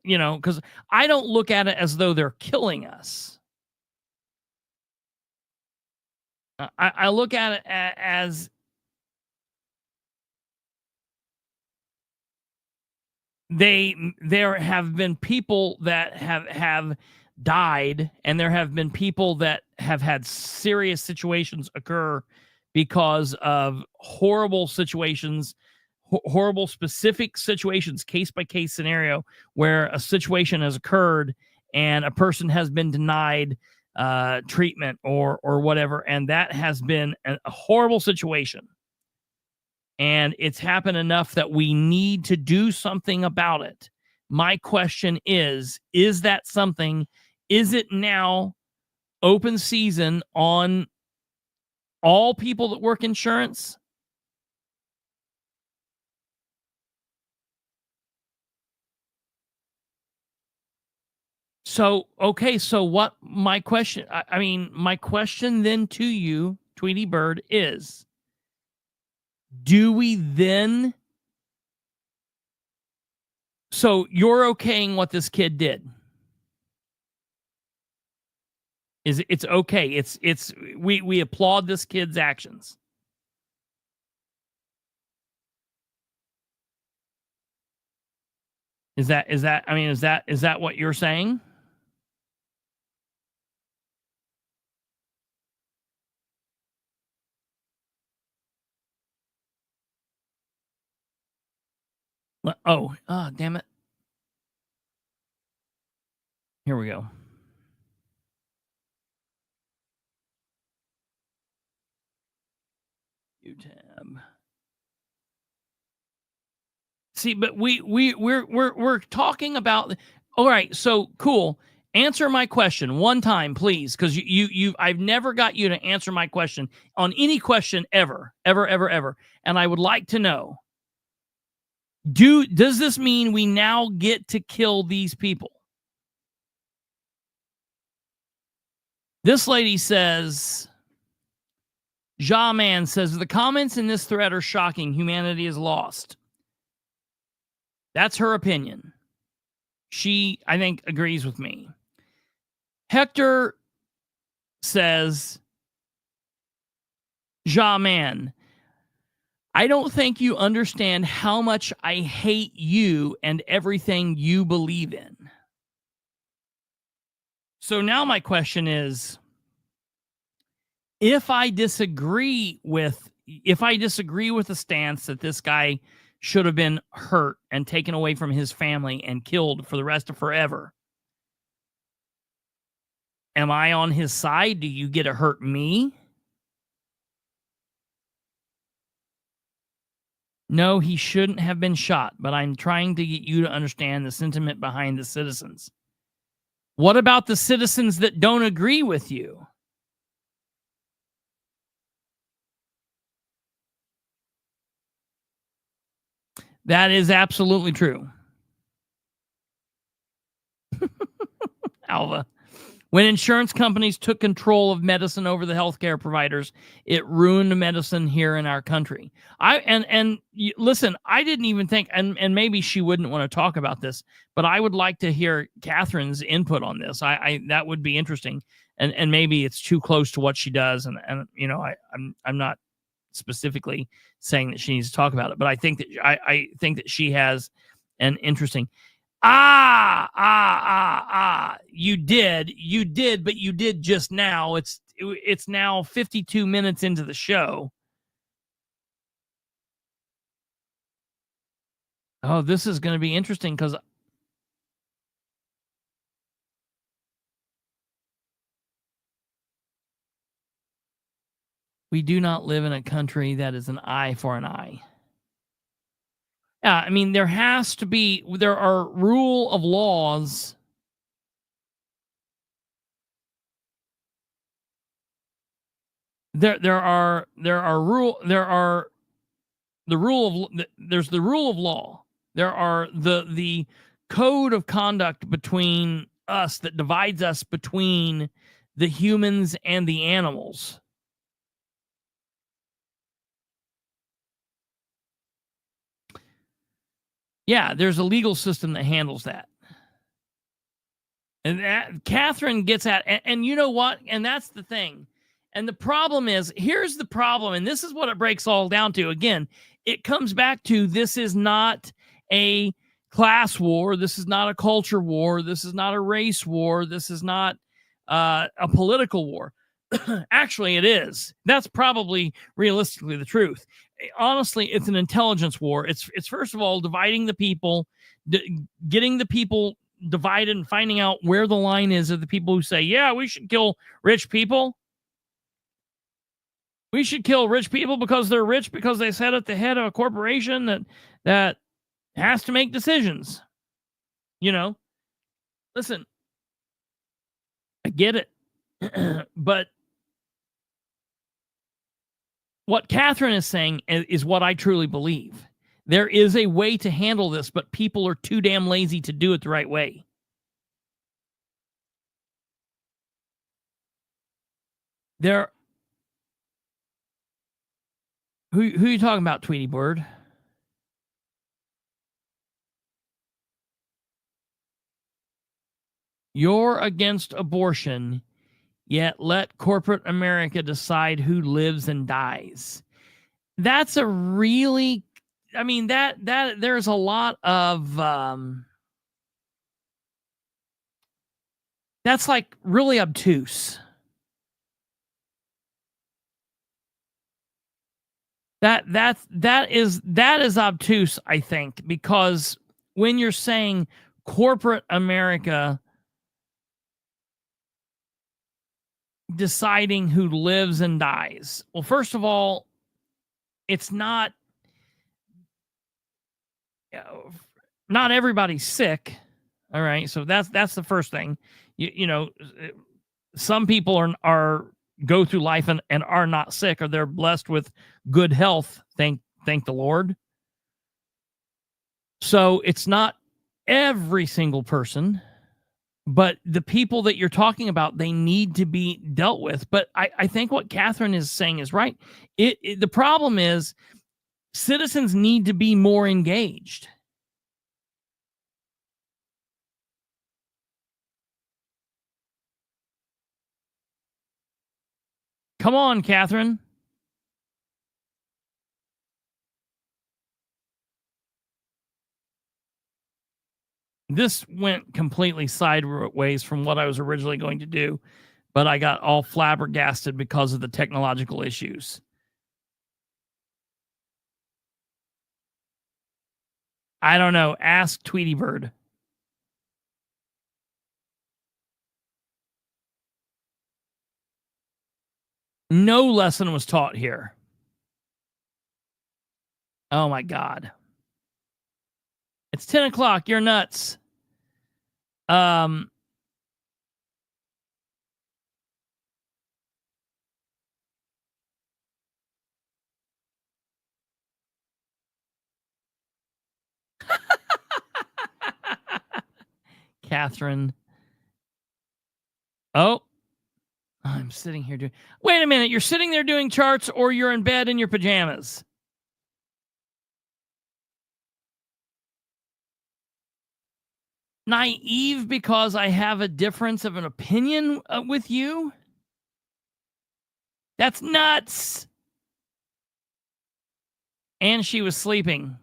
because I don't look at it as though they're killing us. I look at it as there have been people that have died, and there have been people that have had serious situations occur because of horrible situations, horrible specific situations, case by case scenario where a situation has occurred and a person has been denied treatment or whatever, and that has been a horrible situation. And it's happened enough that we need to do something about it. My question is that something? Is it now open season on all people that work insurance? So, okay, so what my question, my question then to you, Tweety Bird, is, do we then, so you're okaying what this kid did? It's okay. We applaud this kid's actions. Is that what you're saying? Oh, damn it. Here we go. Tab. See, but we're talking about, all right, so cool. Answer my question one time, please, because I've never got you to answer my question on any question ever. And I would like to know, does this mean we now get to kill these people? This lady says, Ja Man says, the comments in this thread are shocking. Humanity is lost. That's her opinion. She, I think, agrees with me. Hector says, Ja Man, I don't think you understand how much I hate you and everything you believe in. So now my question is, if I disagree with the stance that this guy should have been hurt and taken away from his family and killed for the rest of forever, am I on his side? Do you get to hurt me? No, he shouldn't have been shot, but I'm trying to get you to understand the sentiment behind the citizens. What about the citizens that don't agree with you? That is absolutely true. Alva. When insurance companies took control of medicine over the healthcare providers, it ruined medicine here in our country. Listen, I didn't even think, and maybe she wouldn't want to talk about this, but I would like to hear Catherine's input on this. That would be interesting, and maybe it's too close to what she does, and you know, I'm not specifically saying that she needs to talk about it, but I think that she has an interesting. You did, but you did just now. It's now 52 minutes into the show. Oh, this is going to be interesting because we do not live in a country that is an eye for an eye. Yeah, I mean, there are rule of laws. There's the rule of law. There are the code of conduct between us that divides us between the humans and the animals. Yeah, there's a legal system that handles that. And that Catherine gets at, and you know what? And that's the thing. And the problem is, here's the problem, and this is what it breaks all down to. Again, it comes back to, this is not a class war. This is not a culture war. This is not a race war. This is not a political war. Actually, it is. That's probably realistically the truth. Honestly, it's an intelligence war. It's first of all dividing the people, getting the people divided and finding out where the line is of the people who say, yeah, we should kill rich people. We should kill rich people because they're rich, because they sit at the head of a corporation that has to make decisions. You know, listen, I get it. But what Catherine is saying is what I truly believe. There is a way to handle this, but people are too damn lazy to do it the right way. Who are you talking about, Tweety Bird? You're against abortion, yet let corporate America decide who lives and dies. That's a really, I mean, that there's a lot of, that's like really obtuse. That is obtuse, I think, because when you're saying corporate America deciding who lives and dies, well, first of all, it's not everybody's sick. All right, so that's the first thing. you know, some people are go through life and are not sick, or they're blessed with good health. Thank the Lord. So it's not every single person, but the people that you're talking about, they need to be dealt with. But I think what Katherine is saying is right. The problem is citizens need to be more engaged. Come on, Katherine. This went completely sideways from what I was originally going to do, but I got all flabbergasted because of the technological issues. I don't know. Ask Tweety Bird. No lesson was taught here. Oh my God. It's 10 o'clock. You're nuts. Katherine. Oh, I'm sitting here doing. Wait a minute. You're sitting there doing charts, or you're in bed in your pajamas? Naive because I have a difference of an opinion with you? That's nuts. And she was sleeping.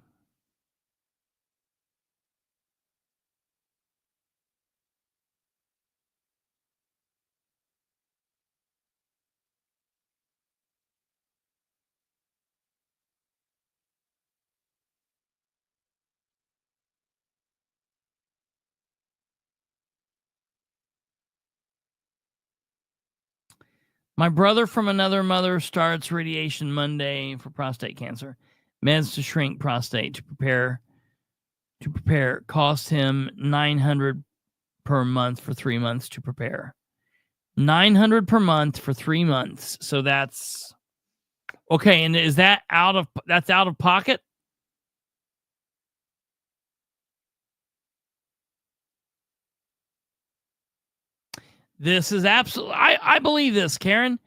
My brother from another mother starts radiation Monday for prostate cancer. Meds to shrink prostate to prepare cost him $900 per month for 3 months to prepare. $900 per month for 3 months. So that's okay. And is that out of pocket? This is absolutely. I believe this, Karen.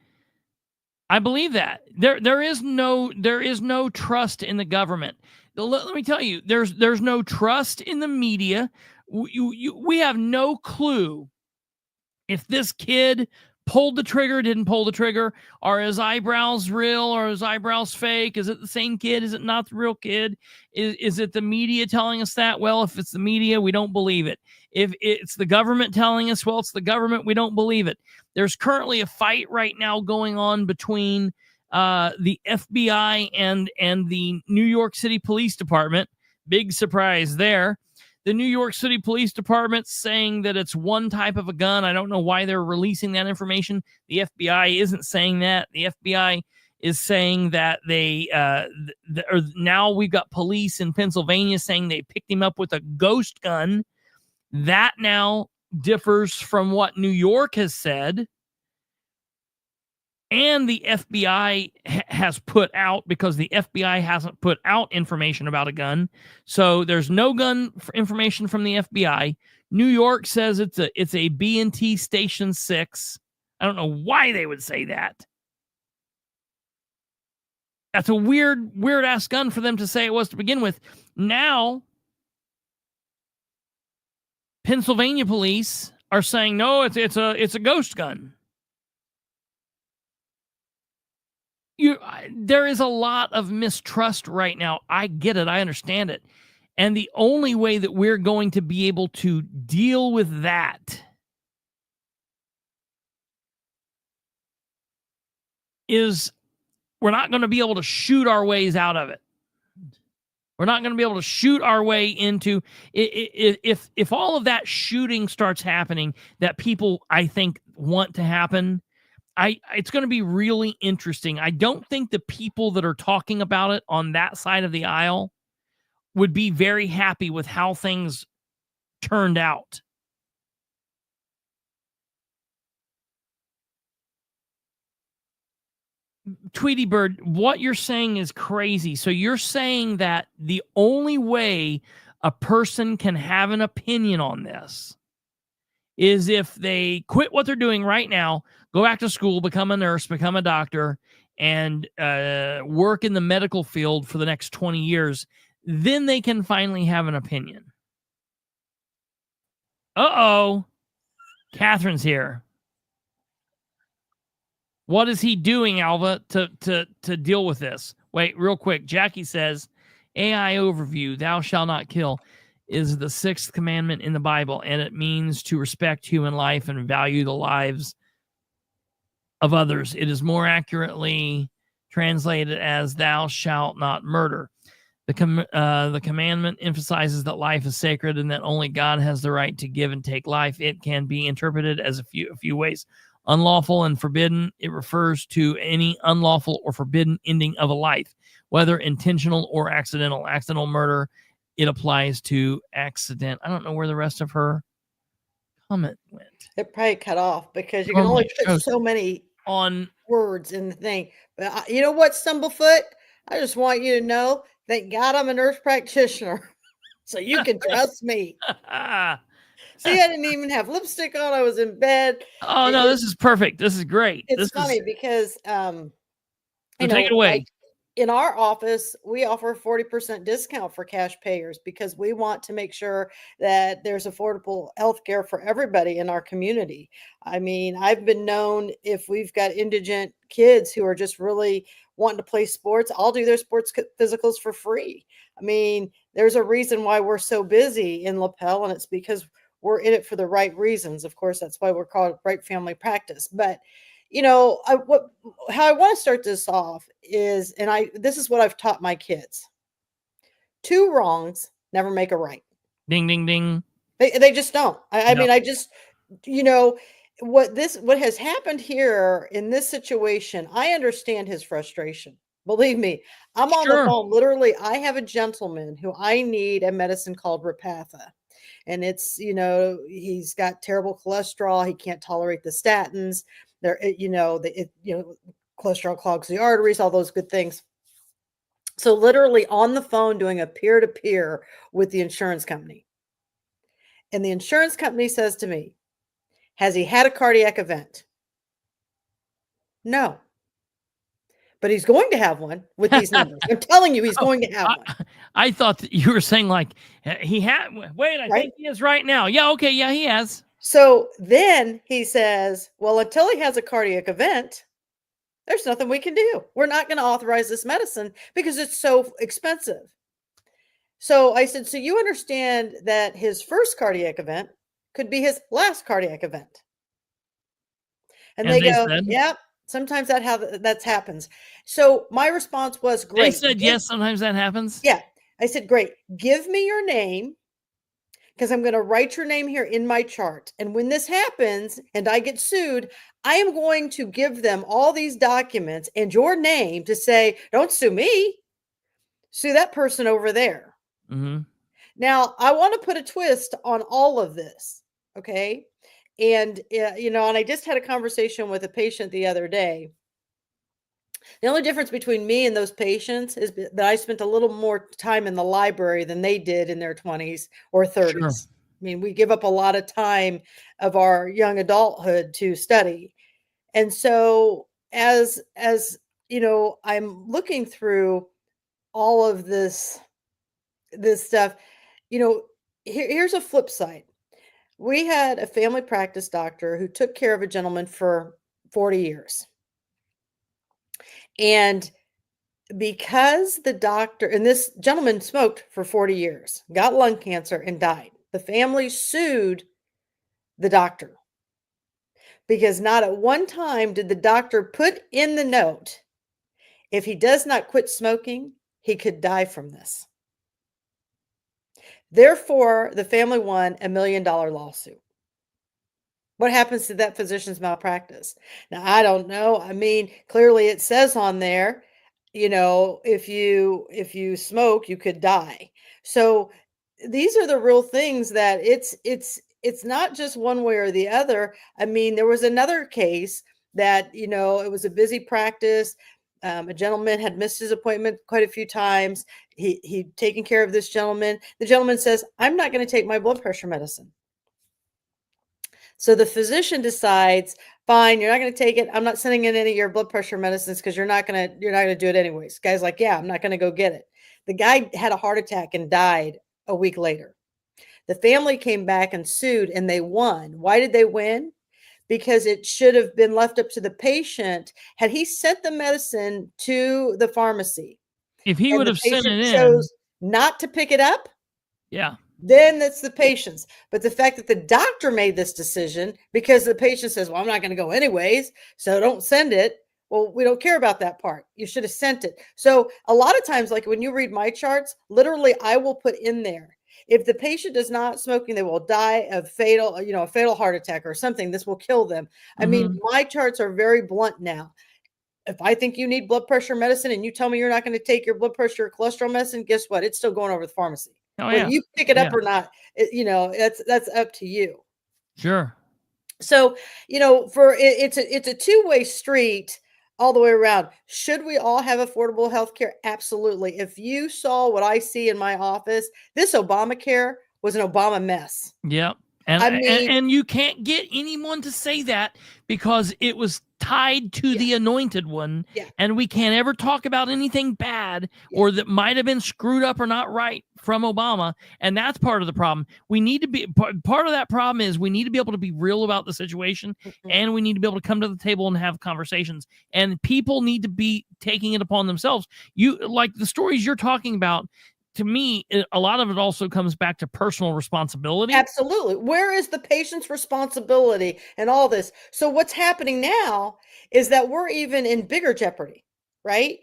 I believe that there is no trust in the government. Let me tell you, there's no trust in the media. We have no clue if this kid pulled the trigger, didn't pull the trigger. Are his eyebrows real or his eyebrows fake? Is it the same kid? Is it not the real kid? Is it the media telling us that? Well, if it's the media, we don't believe it. If it's the government telling us, well, it's the government, we don't believe it. There's currently a fight right now going on between the FBI and the New York City Police Department. Big surprise there. The New York City Police Department saying that it's one type of a gun. I don't know why they're releasing that information. The FBI isn't saying that. The FBI is saying that now we've got police in Pennsylvania saying they picked him up with a ghost gun. That now differs from what New York has said. And the FBI has put out, because the FBI hasn't put out information about a gun. So there's no gun information from the FBI. New York says it's a B&T Station 6. I don't know why they would say that. That's a weird ass gun for them to say it was to begin with. Now, Pennsylvania police are saying no, it's a ghost gun. There is a lot of mistrust right now. I get it. I understand it. And the only way that we're going to be able to deal with that is we're not going to be able to shoot our ways out of it. We're not going to be able to shoot our way into if all of that shooting starts happening that people, I think, want to happen. It's going to be really interesting. I don't think the people that are talking about it on that side of the aisle would be very happy with how things turned out. Tweety Bird, what you're saying is crazy. So you're saying that the only way a person can have an opinion on this is if they quit what they're doing right now, go back to school, become a nurse, become a doctor, and work in the medical field for the next 20 years. Then they can finally have an opinion. Uh-oh. Catherine's here. What is he doing, Alva, to deal with this? Wait, real quick. Jackie says, AI overview, thou shalt not kill, is the 6th commandment in the Bible, and it means to respect human life and value the lives of others. It is more accurately translated as thou shalt not murder. The commandment emphasizes that life is sacred and that only God has the right to give and take life. It can be interpreted as a few ways. Unlawful and forbidden, it refers to any unlawful or forbidden ending of a life, whether intentional or accidental. Accidental murder, it applies to accident. I don't know where the rest of her comment went. It probably cut off because you can only put so many on words in the thing. But you know what, Stumblefoot? I just want you to know, thank God I'm a nurse practitioner, so you can trust me. See, I didn't even have lipstick on. I was in bed. Oh, no, this is perfect. This is great. It's funny because, take it away. Like in our office, we offer 40% discount for cash payers because we want to make sure that there's affordable health care for everybody in our community. I mean, I've been known if we've got indigent kids who are just really wanting to play sports, I'll do their sports physicals for free. I mean, there's a reason why we're so busy in LaPel, and it's because we're in it for the right reasons. Of course, that's why we're called Right Family Practice. But, you know, how I want to start this off is, and this is what I've taught my kids. 2 wrongs never make a right. Ding, ding, ding. They just don't. I mean, I just, you know, what has happened here in this situation, I understand his frustration. Believe me, I'm on the phone. Literally, I have a gentleman who I need a medicine called Repatha. And it's, you know, he's got terrible cholesterol. He can't tolerate the statins. Cholesterol clogs the arteries, all those good things. So literally on the phone doing a peer-to-peer with the insurance company. And the insurance company says to me, has he had a cardiac event? No. But he's going to have one with these numbers. I'm telling you, he's going to have one. I thought that you were saying like he had. Wait, I think he is right now. Yeah, okay, yeah, he has. So then he says, well, until he has a cardiac event, there's nothing we can do. We're not going to authorize this medicine because it's so expensive. So I said, so you understand that his first cardiac event could be his last cardiac event. And they go, yep. Sometimes that happens. So my response was, great. They said, yes, sometimes that happens. Yeah. I said, great. Give me your name because I'm going to write your name here in my chart. And when this happens and I get sued, I am going to give them all these documents and your name to say, don't sue me. Sue that person over there. Mm-hmm. Now, I want to put a twist on all of this. Okay. And, and I just had a conversation with a patient the other day. The only difference between me and those patients is that I spent a little more time in the library than they did in their 20s or 30s. Sure. I mean, we give up a lot of time of our young adulthood to study. And so as I'm looking through all of this stuff, here's a flip side. We had a family practice doctor who took care of a gentleman for 40 years. And because the doctor, and this gentleman smoked for 40 years, got lung cancer and died, the family sued the doctor because not at one time did the doctor put in the note, if he does not quit smoking, he could die from this. Therefore, the family won $1 million lawsuit. What happens to that physician's malpractice? Now, I don't know. I mean, clearly it says on there, if you smoke, you could die. So these are the real things that it's not just one way or the other. I mean, there was another case that, it was a busy practice. A gentleman had missed his appointment quite a few times. He'd taken care of this gentleman. The gentleman says, I'm not going to take my blood pressure medicine. So the physician decides, fine, you're not going to take it. I'm not sending in any of your blood pressure medicines because you're not going to do it anyways. Guy's like, yeah, I'm not going to go get it. The guy had a heart attack and died a week later. The family came back and sued and they won. Why did they win? Because it should have been left up to the patient. Had he sent the medicine to the pharmacy, if he would have sent it in, chose not to pick it up, yeah, then that's the patient's. But the fact that the doctor made this decision because the patient says, well, I'm not going to go anyways, so don't send it. Well, we don't care about that part. You should have sent it. So a lot of times, like when you read my charts, literally I will put in there, if the patient is not smoking, they will die of a fatal heart attack or something. This will kill them. I mean, my charts are very blunt now. If I think you need blood pressure medicine and you tell me you're not going to take your blood pressure or cholesterol medicine, guess what? It's still going over the pharmacy. Whether you pick it up or not, that's up to you. Sure. So, it's a two-way street all the way around. Should we all have affordable health care? Absolutely. If you saw what I see in my office, this Obamacare was an Obama mess. Yep. And you can't get anyone to say that because it was tied to the anointed one. Yeah. And we can't ever talk about anything bad or that might have been screwed up or not right from Obama. And that's part of the problem. We need to be part of that problem is we need to be able to be real about the situation and we need to be able to come to the table and have conversations, and people need to be taking it upon themselves. You like the stories you're talking about. To me, a lot of it also comes back to personal responsibility. Absolutely. Where is the patient's responsibility and all this? So what's happening now is that we're even in bigger jeopardy, right?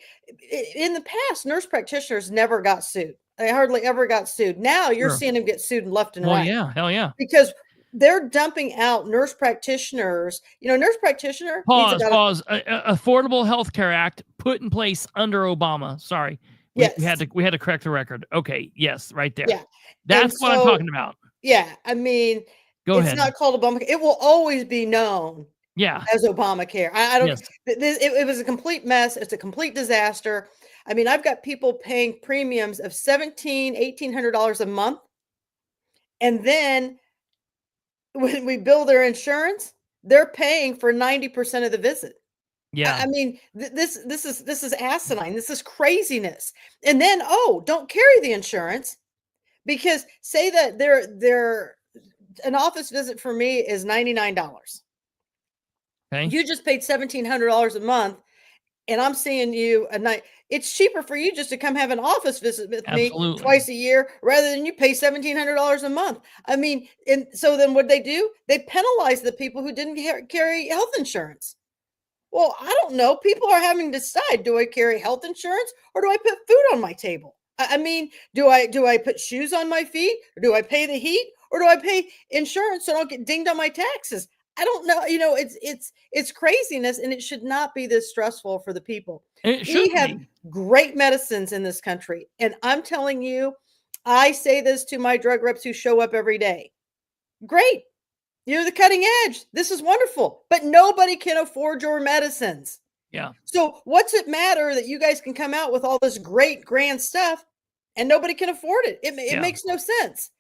In the past, nurse practitioners never got sued. They hardly ever got sued. Now you're seeing them get sued left and right. Yeah, hell yeah. Because they're dumping out nurse practitioners. Nurse practitioner. Pause. Affordable Health Care Act put in place under Obama. Sorry. We had to correct the record. Okay. Yes. Right there. Yeah. That's what I'm talking about. Yeah. I mean, it's not called Obamacare. It will always be known as Obamacare. I don't, it was a complete mess. It's a complete disaster. I mean, I've got people paying premiums of $1,800 a month. And then when we bill their insurance, they're paying for 90% of the visit. Yeah. I mean, this is asinine. This is craziness. And then, don't carry the insurance because say that an office visit for me is $99. Okay. You just paid $1,700 a month and I'm seeing you a night. It's cheaper for you just to come have an office visit with me twice a year rather than you pay $1,700 a month. I mean, and so then what they do? They penalize the people who didn't carry health insurance. Well, I don't know. People are having to decide, do I carry health insurance or do I put food on my table? I mean, do I put shoes on my feet or do I pay the heat or do I pay insurance so I don't get dinged on my taxes? I don't know. It's craziness and it should not be this stressful for the people. We have great medicines in this country. And I'm telling you, I say this to my drug reps who show up every day. Great. You're the cutting edge. This is wonderful, but nobody can afford your medicines. Yeah. So what's it matter that you guys can come out with all this great grand stuff and nobody can afford it? It makes no sense.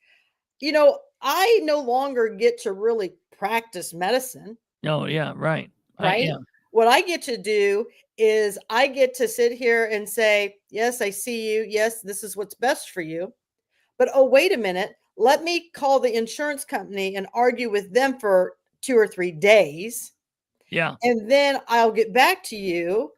I no longer get to really practice medicine. Oh, yeah. Right. Right. What I get to do is I get to sit here and say, yes, I see you. Yes, this is what's best for you. But, oh, wait a minute. Let me call the insurance company and argue with them for 2 or 3 days. Yeah. And then I'll get back to you.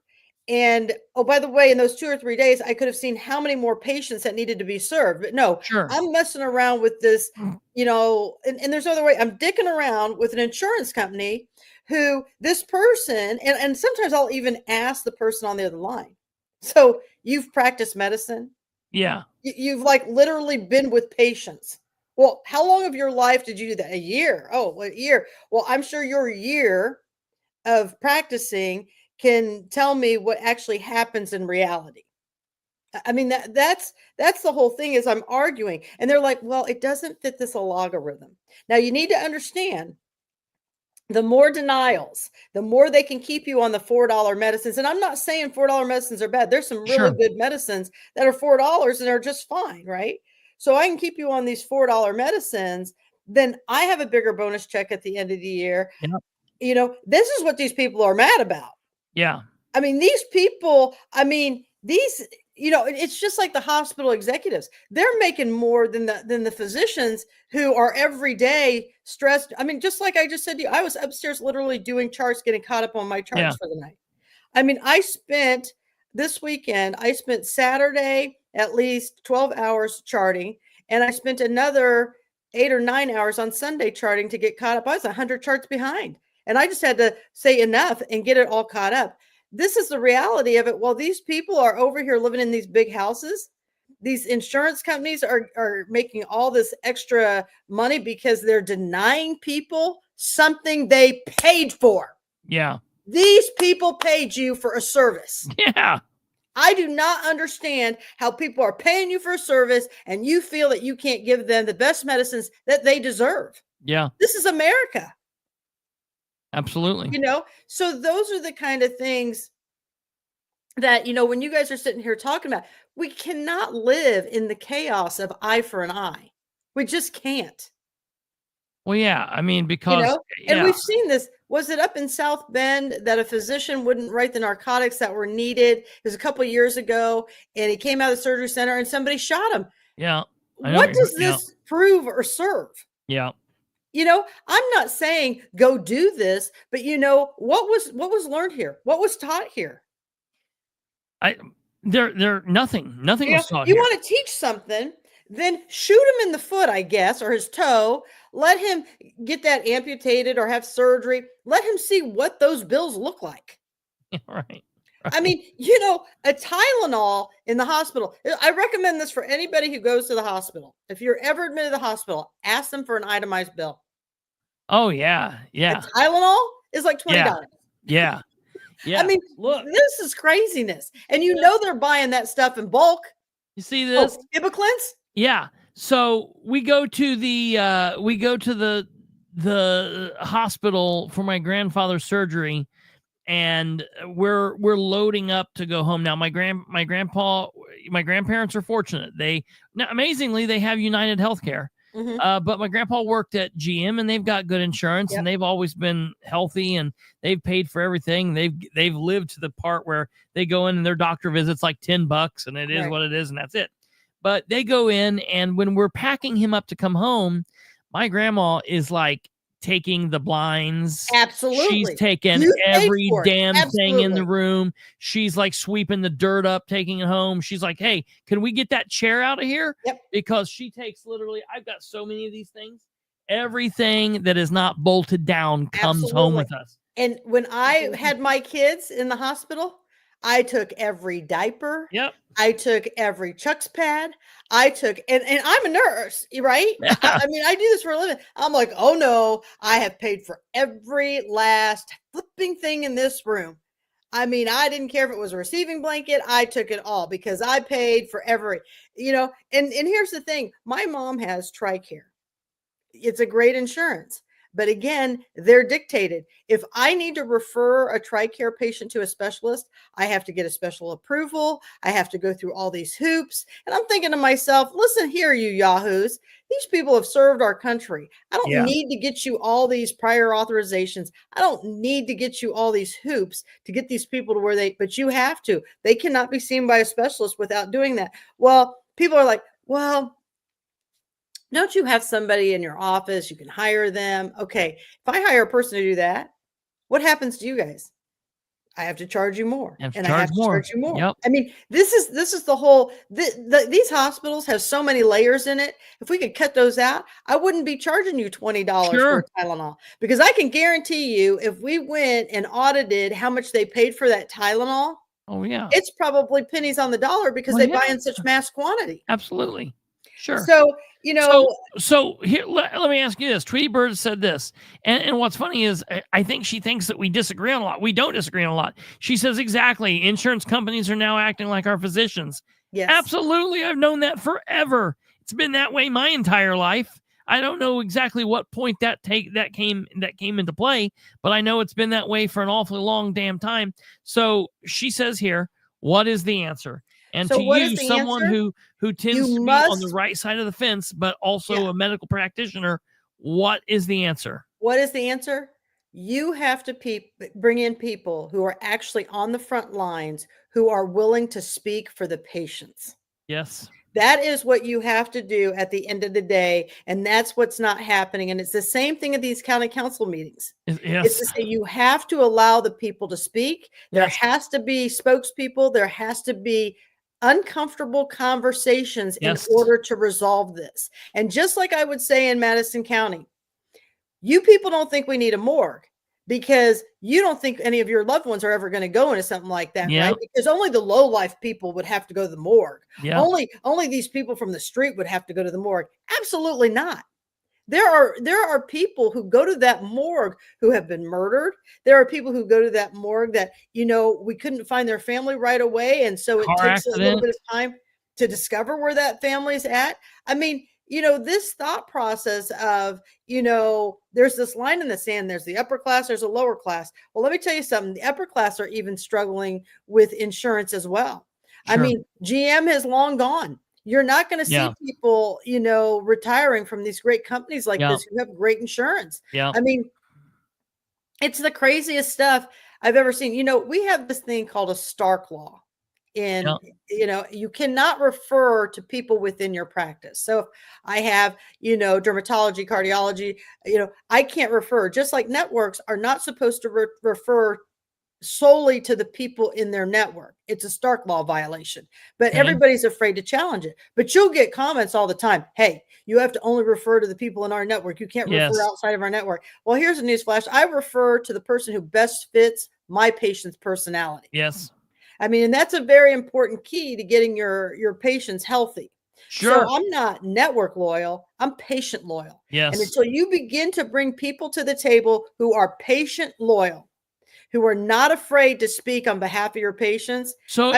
And, oh, by the way, in those 2 or 3 days, I could have seen how many more patients that needed to be served. But no, I'm messing around with this, and there's no other way. I'm dicking around with an insurance company who this person, and sometimes I'll even ask the person on the other line. So you've practiced medicine? Yeah. You've like literally been with patients. Well, how long of your life did you do that? A year. Oh, a year. Well, I'm sure your year of practicing can tell me what actually happens in reality. I mean, that's the whole thing is I'm arguing. And they're like, well, it doesn't fit this algorithm. Now you need to understand the more denials, the more they can keep you on the $4 medicines. And I'm not saying $4 medicines are bad. There's some really good medicines that are $4 and are just fine, right? So I can keep you on these $4 medicines. Then I have a bigger bonus check at the end of the year. Yep. You know, this is what these people are mad about. Yeah. I mean, these people, you know, it's just like the hospital executives. They're making more than the physicians who are every day stressed. I mean, just like I just said to you, I was upstairs literally doing charts, getting caught up on my charts for the night. I mean, this weekend, I spent Saturday at least 12 hours charting, and I spent another 8 or 9 hours on Sunday charting to get caught up. I was 100 charts behind, and I just had to say enough and get it all caught up. This is the reality of it. While these people are over here living in these big houses, these insurance companies are making all this extra money because they're denying people something they paid for. Yeah. These people paid you for a service. Yeah. I do not understand how people are paying you for a service and you feel that you can't give them the best medicines that they deserve. Yeah. This is America. Absolutely. You know, so those are the kind of things that, you know, when you guys are sitting here talking about, we cannot live in the chaos of eye for an eye. We just can't. Well, yeah. I mean, because, you know, and we've seen this. Was it up in South Bend that a physician wouldn't write the narcotics that were needed? It was a couple of years ago, and he came out of the surgery center and somebody shot him. Yeah. What does this prove or serve? Yeah. You know, I'm not saying go do this, but you know, what was learned here? What was taught here? Nothing was taught here. You here. Want to teach something, then shoot him in the foot, I guess, or his toe. Let him get that amputated or have surgery. Let him see what those bills look like. Right. I mean, you know, a Tylenol in the hospital. I recommend this for anybody who goes to the hospital. If you're ever admitted to the hospital, ask them for an itemized bill. Oh, yeah. Yeah. A Tylenol is like $20. Yeah. Yeah. I mean, look, this is craziness. And you know they're buying that stuff in bulk. You see this? Ibiclins? Yeah. So we go to the hospital for my grandfather's surgery, and we're loading up to go home. Now my grandparents are fortunate. Amazingly, they have United Healthcare. Mm-hmm. But my grandpa worked at GM, and they've got good insurance, and they've always been healthy, and they've paid for everything. They've lived to the part where they go in and their doctor visit's like $10, and it is what it is, and that's it. But they go in, and when we're packing him up to come home, my grandma is like taking the blinds. Absolutely. She's taking every damn thing in the room. She's like sweeping the dirt up, taking it home. She's like, hey, can we get that chair out of here? Yep. Because she takes literally, I've got so many of these things. Everything that is not bolted down comes home with us. And when I had my kids in the hospital, I took every diaper. Yep. I took every Chuck's pad. I took, and I'm a nurse, right? Yeah. I mean, I do this for a living. I'm like, oh no, I have paid for every last flipping thing in this room. I mean, I didn't care if it was a receiving blanket. I took it all because I paid for every, you know, and here's the thing. My mom has TRICARE. It's a great insurance. But again, they're dictated. If I need to refer a TRICARE patient to a specialist, I have to get a special approval. I have to go through all these hoops. And I'm thinking to myself, listen here, you yahoos. These people have served our country. I don't need to get you all these prior authorizations. I don't need to get you all these hoops to get these people to where but you have to. They cannot be seen by a specialist without doing that. Well, people are like, well, don't you have somebody in your office? You can hire them. Okay. If I hire a person to do that, what happens to you guys? I have to charge you more. I have to charge you more. Yep. I mean, this is the whole, these hospitals have so many layers in it. If we could cut those out, I wouldn't be charging you $20 for Tylenol, because I can guarantee you, if we went and audited how much they paid for that Tylenol, it's probably pennies on the dollar because they buy in such mass quantity. Absolutely. Sure. So, you know, so here, let me ask you this. Tweety Bird said this, and what's funny is I think she thinks that we disagree on a lot. We don't disagree on a lot. She says, exactly, insurance companies are now acting like our physicians. Yes. Absolutely. I've known that forever. It's been that way my entire life. I don't know exactly what point that came into play, but I know it's been that way for an awfully long damn time. So she says here, what is the answer? And So to what is you, the someone answer? who tends You to be on the must- right side of the fence, but also Yeah. a medical practitioner, what is the answer? What is the answer? You have to bring in people who are actually on the front lines, who are willing to speak for the patients. Yes. That is what you have to do at the end of the day. And that's what's not happening. And it's the same thing at these county council meetings. Yes. It's to say you have to allow the people to speak. There Yes. has to be spokespeople. There has to be uncomfortable conversations Yes. in order to resolve this. And just like I would say in Madison County, you people don't think we need a morgue because you don't think any of your loved ones are ever going to go into something like that, Yep. right? Because only the low life people would have to go to the morgue. Yep. Only these people from the street would have to go to the morgue. Absolutely not. There are people who go to that morgue who have been murdered. There are people who go to that morgue that, we couldn't find their family right away. And so it takes a little bit of time to discover where that family's at. I mean, this thought process of, there's this line in the sand, there's the upper class, there's a lower class. Well, let me tell you something. The upper class are even struggling with insurance as well. Sure. I mean, GM has long gone. You're not going to see people, retiring from these great companies like this who have great insurance. Yeah. I mean, it's the craziest stuff I've ever seen. We have this thing called a Stark law. And, you cannot refer to people within your practice. So if I have, dermatology, cardiology, I can't refer, just like networks are not supposed to refer solely to the people in their network. It's a Stark law violation, but everybody's afraid to challenge it. But you'll get comments all the time. Hey, you have to only refer to the people in our network. You can't refer outside of our network. Well, here's a newsflash. I refer to the person who best fits my patient's personality. Yes. I mean, and that's a very important key to getting your patients healthy. Sure. So I'm not network loyal. I'm patient loyal. Yes. And until you begin to bring people to the table who are patient loyal, who are not afraid to speak on behalf of your patients. So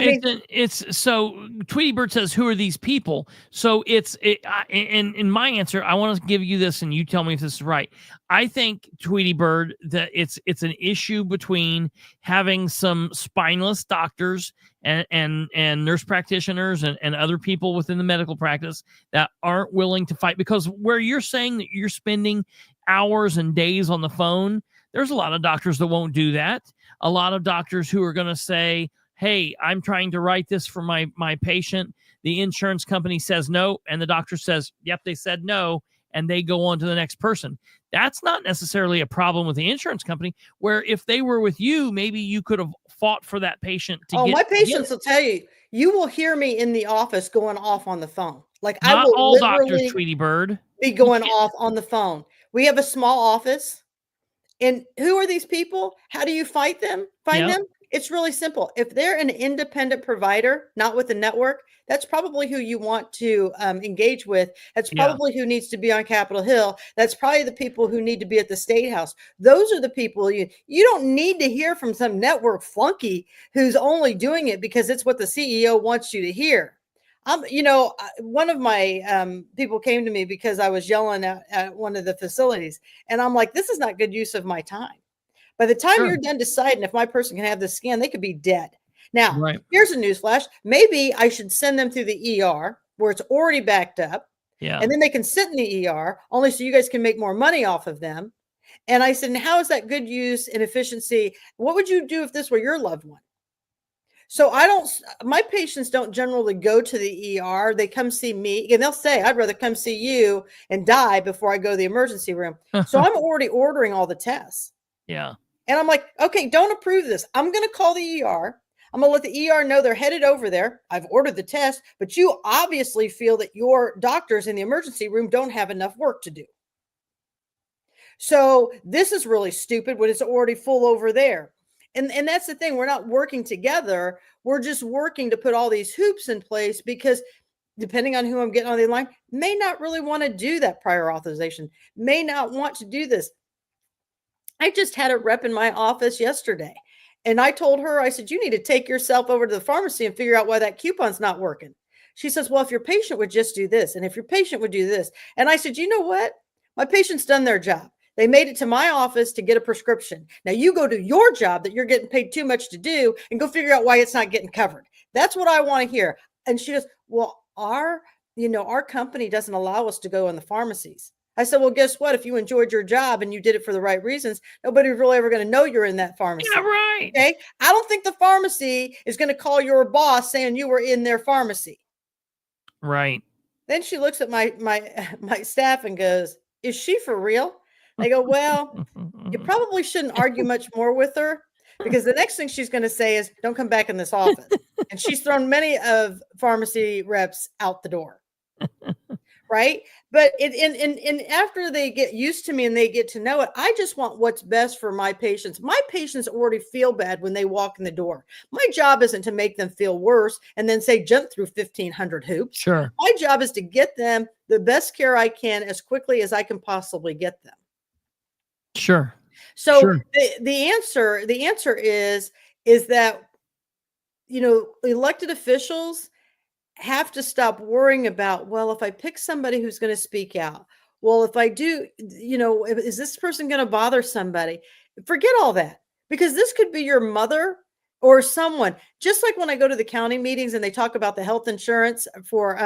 so Tweety Bird says, who are these people? So in my answer, I want to give you this and you tell me if this is right. I think, Tweety Bird, that it's an issue between having some spineless doctors and nurse practitioners and other people within the medical practice that aren't willing to fight, because where you're saying that you're spending hours and days on the phone, there's a lot of doctors that won't do that. A lot of doctors who are going to say, hey, I'm trying to write this for my patient. The insurance company says no. And the doctor says, yep, they said no. And they go on to the next person. That's not necessarily a problem with the insurance company, where if they were with you, maybe you could have fought for that patient to get. My patients will tell you, you will hear me in the office going off on the phone. Like, not I will all doctors, Tweety Bird, be going off on the phone. We have a small office. And who are these people? How do you fight them? Find them? It's really simple. If they're an independent provider, not with a network, that's probably who you want to engage with. That's probably who needs to be on Capitol Hill. That's probably the people who need to be at the State House. Those are the people you don't need to hear from some network flunky who's only doing it because it's what the CEO wants you to hear. One of my people came to me because I was yelling at one of the facilities, and I'm like, this is not good use of my time. By the time you're done deciding if my person can have this scan, they could be dead. Now, here's a newsflash. Maybe I should send them through the ER where it's already backed up. Yeah. And then they can sit in the ER only so you guys can make more money off of them. And I said, how is that good use and efficiency? What would you do if this were your loved one? So my patients don't generally go to the ER. They come see me and they'll say, I'd rather come see you and die before I go to the emergency room. So I'm already ordering all the tests. Yeah. And I'm like, okay, don't approve this. I'm going to call the ER. I'm going to let the ER know they're headed over there. I've ordered the test, but you obviously feel that your doctors in the emergency room don't have enough work to do. So this is really stupid when it's already full over there. And that's the thing. We're not working together. We're just working to put all these hoops in place because depending on who I'm getting on the line, may not really want to do that prior authorization, may not want to do this. I just had a rep in my office yesterday, and I told her, I said, you need to take yourself over to the pharmacy and figure out why that coupon's not working. She says, well, if your patient would just do this, and if your patient would do this. And I said, you know what? My patient's done their job. They made it to my office to get a prescription. Now you go do your job that you're getting paid too much to do and go figure out why it's not getting covered. That's what I want to hear. And she goes, well, our company doesn't allow us to go in the pharmacies. I said, well, guess what? If you enjoyed your job and you did it for the right reasons, nobody's really ever going to know you're in that pharmacy. Yeah, right. Okay. I don't think the pharmacy is going to call your boss saying you were in their pharmacy. Right. Then she looks at my staff and goes, is she for real? I go, well, you probably shouldn't argue much more with her, because the next thing she's going to say is, don't come back in this office. And she's thrown many of pharmacy reps out the door. Right. But and after they get used to me and they get to know it, I just want what's best for my patients. My patients already feel bad when they walk in the door. My job isn't to make them feel worse and then say, jump through 1,500 hoops. Sure. My job is to get them the best care I can as quickly as I can possibly get them. Sure. So Sure. the answer is that, elected officials have to stop worrying about, well, if I pick somebody who's going to speak out, well, if I do, is this person going to bother somebody? Forget all that, because this could be your mother or someone. Just like when I go to the county meetings and they talk about the health insurance for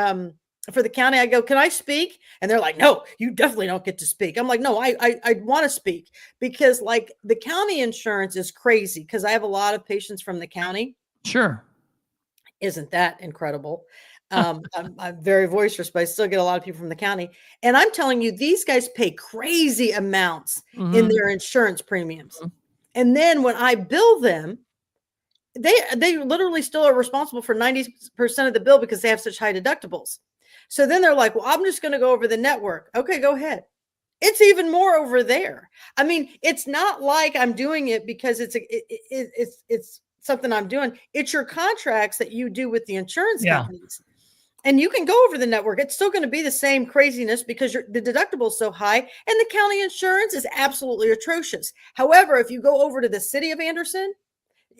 the county, I go, can I speak? And they're like, no, you definitely don't get to speak. I'm like, no, I want to speak, because like the county insurance is crazy, because I have a lot of patients from the county. Sure. Isn't that incredible? I'm very boisterous, but I still get a lot of people from the county. And I'm telling you, these guys pay crazy amounts in their insurance premiums. And then when I bill them, they literally still are responsible for 90% of the bill because they have such high deductibles. So then they're like, well, I'm just going to go over the network. Okay, go ahead. It's even more over there. I mean, it's not like I'm doing it because it's something I'm doing. It's your contracts that you do with the insurance companies. And you can go over the network. It's still going to be the same craziness because the deductible is so high, and the county insurance is absolutely atrocious. However, if you go over to the city of Anderson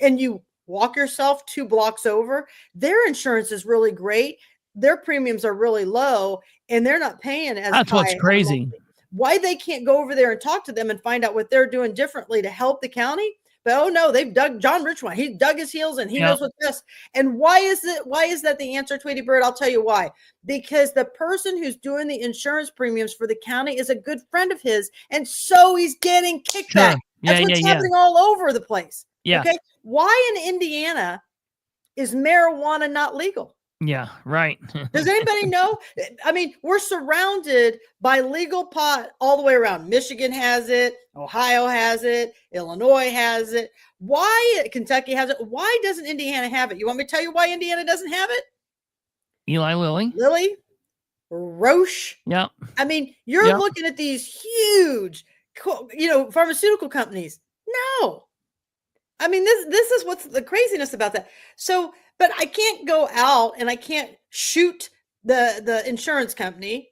and you walk yourself 2 blocks over, their insurance is really great. Their premiums are really low, and they're not paying as That's high. what's crazy. Why they can't go over there and talk to them and find out what they're doing differently to help the county? But oh no, they've dug John Richmond. He dug his heels and he knows what's best. And why is that the answer, Tweety Bird? I'll tell you why. Because the person who's doing the insurance premiums for the county is a good friend of his, and so he's getting kickback. Sure. That's what's happening all over the place. Yeah. Okay. Why in Indiana is marijuana not legal? Yeah, right. Does anybody know? I mean, we're surrounded by legal pot all the way around. Michigan has it. Ohio has it. Illinois has it. Why Kentucky has it? Why doesn't Indiana have it? You want me to tell you why Indiana doesn't have it? Eli Lilly. Lilly? Roche? Yep. I mean, you're looking at these huge, pharmaceutical companies. No. I mean, this is what's the craziness about that. So, but I can't go out and I can't shoot the insurance company.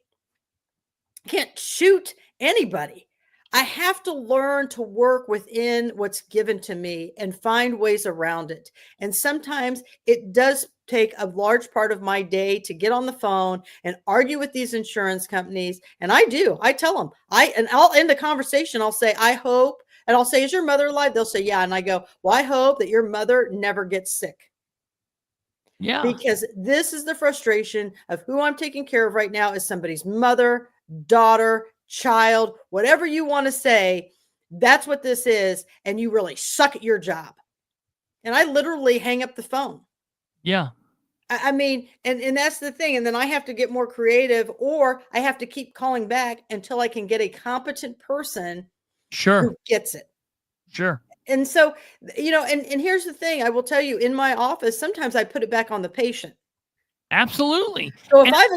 I can't shoot anybody. I have to learn to work within what's given to me and find ways around it. And sometimes it does take a large part of my day to get on the phone and argue with these insurance companies. And I do. I tell them. I'll end the conversation. I'll say, I hope. And I'll say, is your mother alive? They'll say, yeah. And I go, well, I hope that your mother never gets sick. Yeah. Because this is the frustration of who I'm taking care of right now is somebody's mother, daughter, child, whatever you want to say. That's what this is. And you really suck at your job. And I literally hang up the phone. Yeah. I mean, and that's the thing. And then I have to get more creative, or I have to keep calling back until I can get a competent person who gets it. Sure. And so, and here's the thing. I will tell you, in my office, sometimes I put it back on the patient. Absolutely. So if I've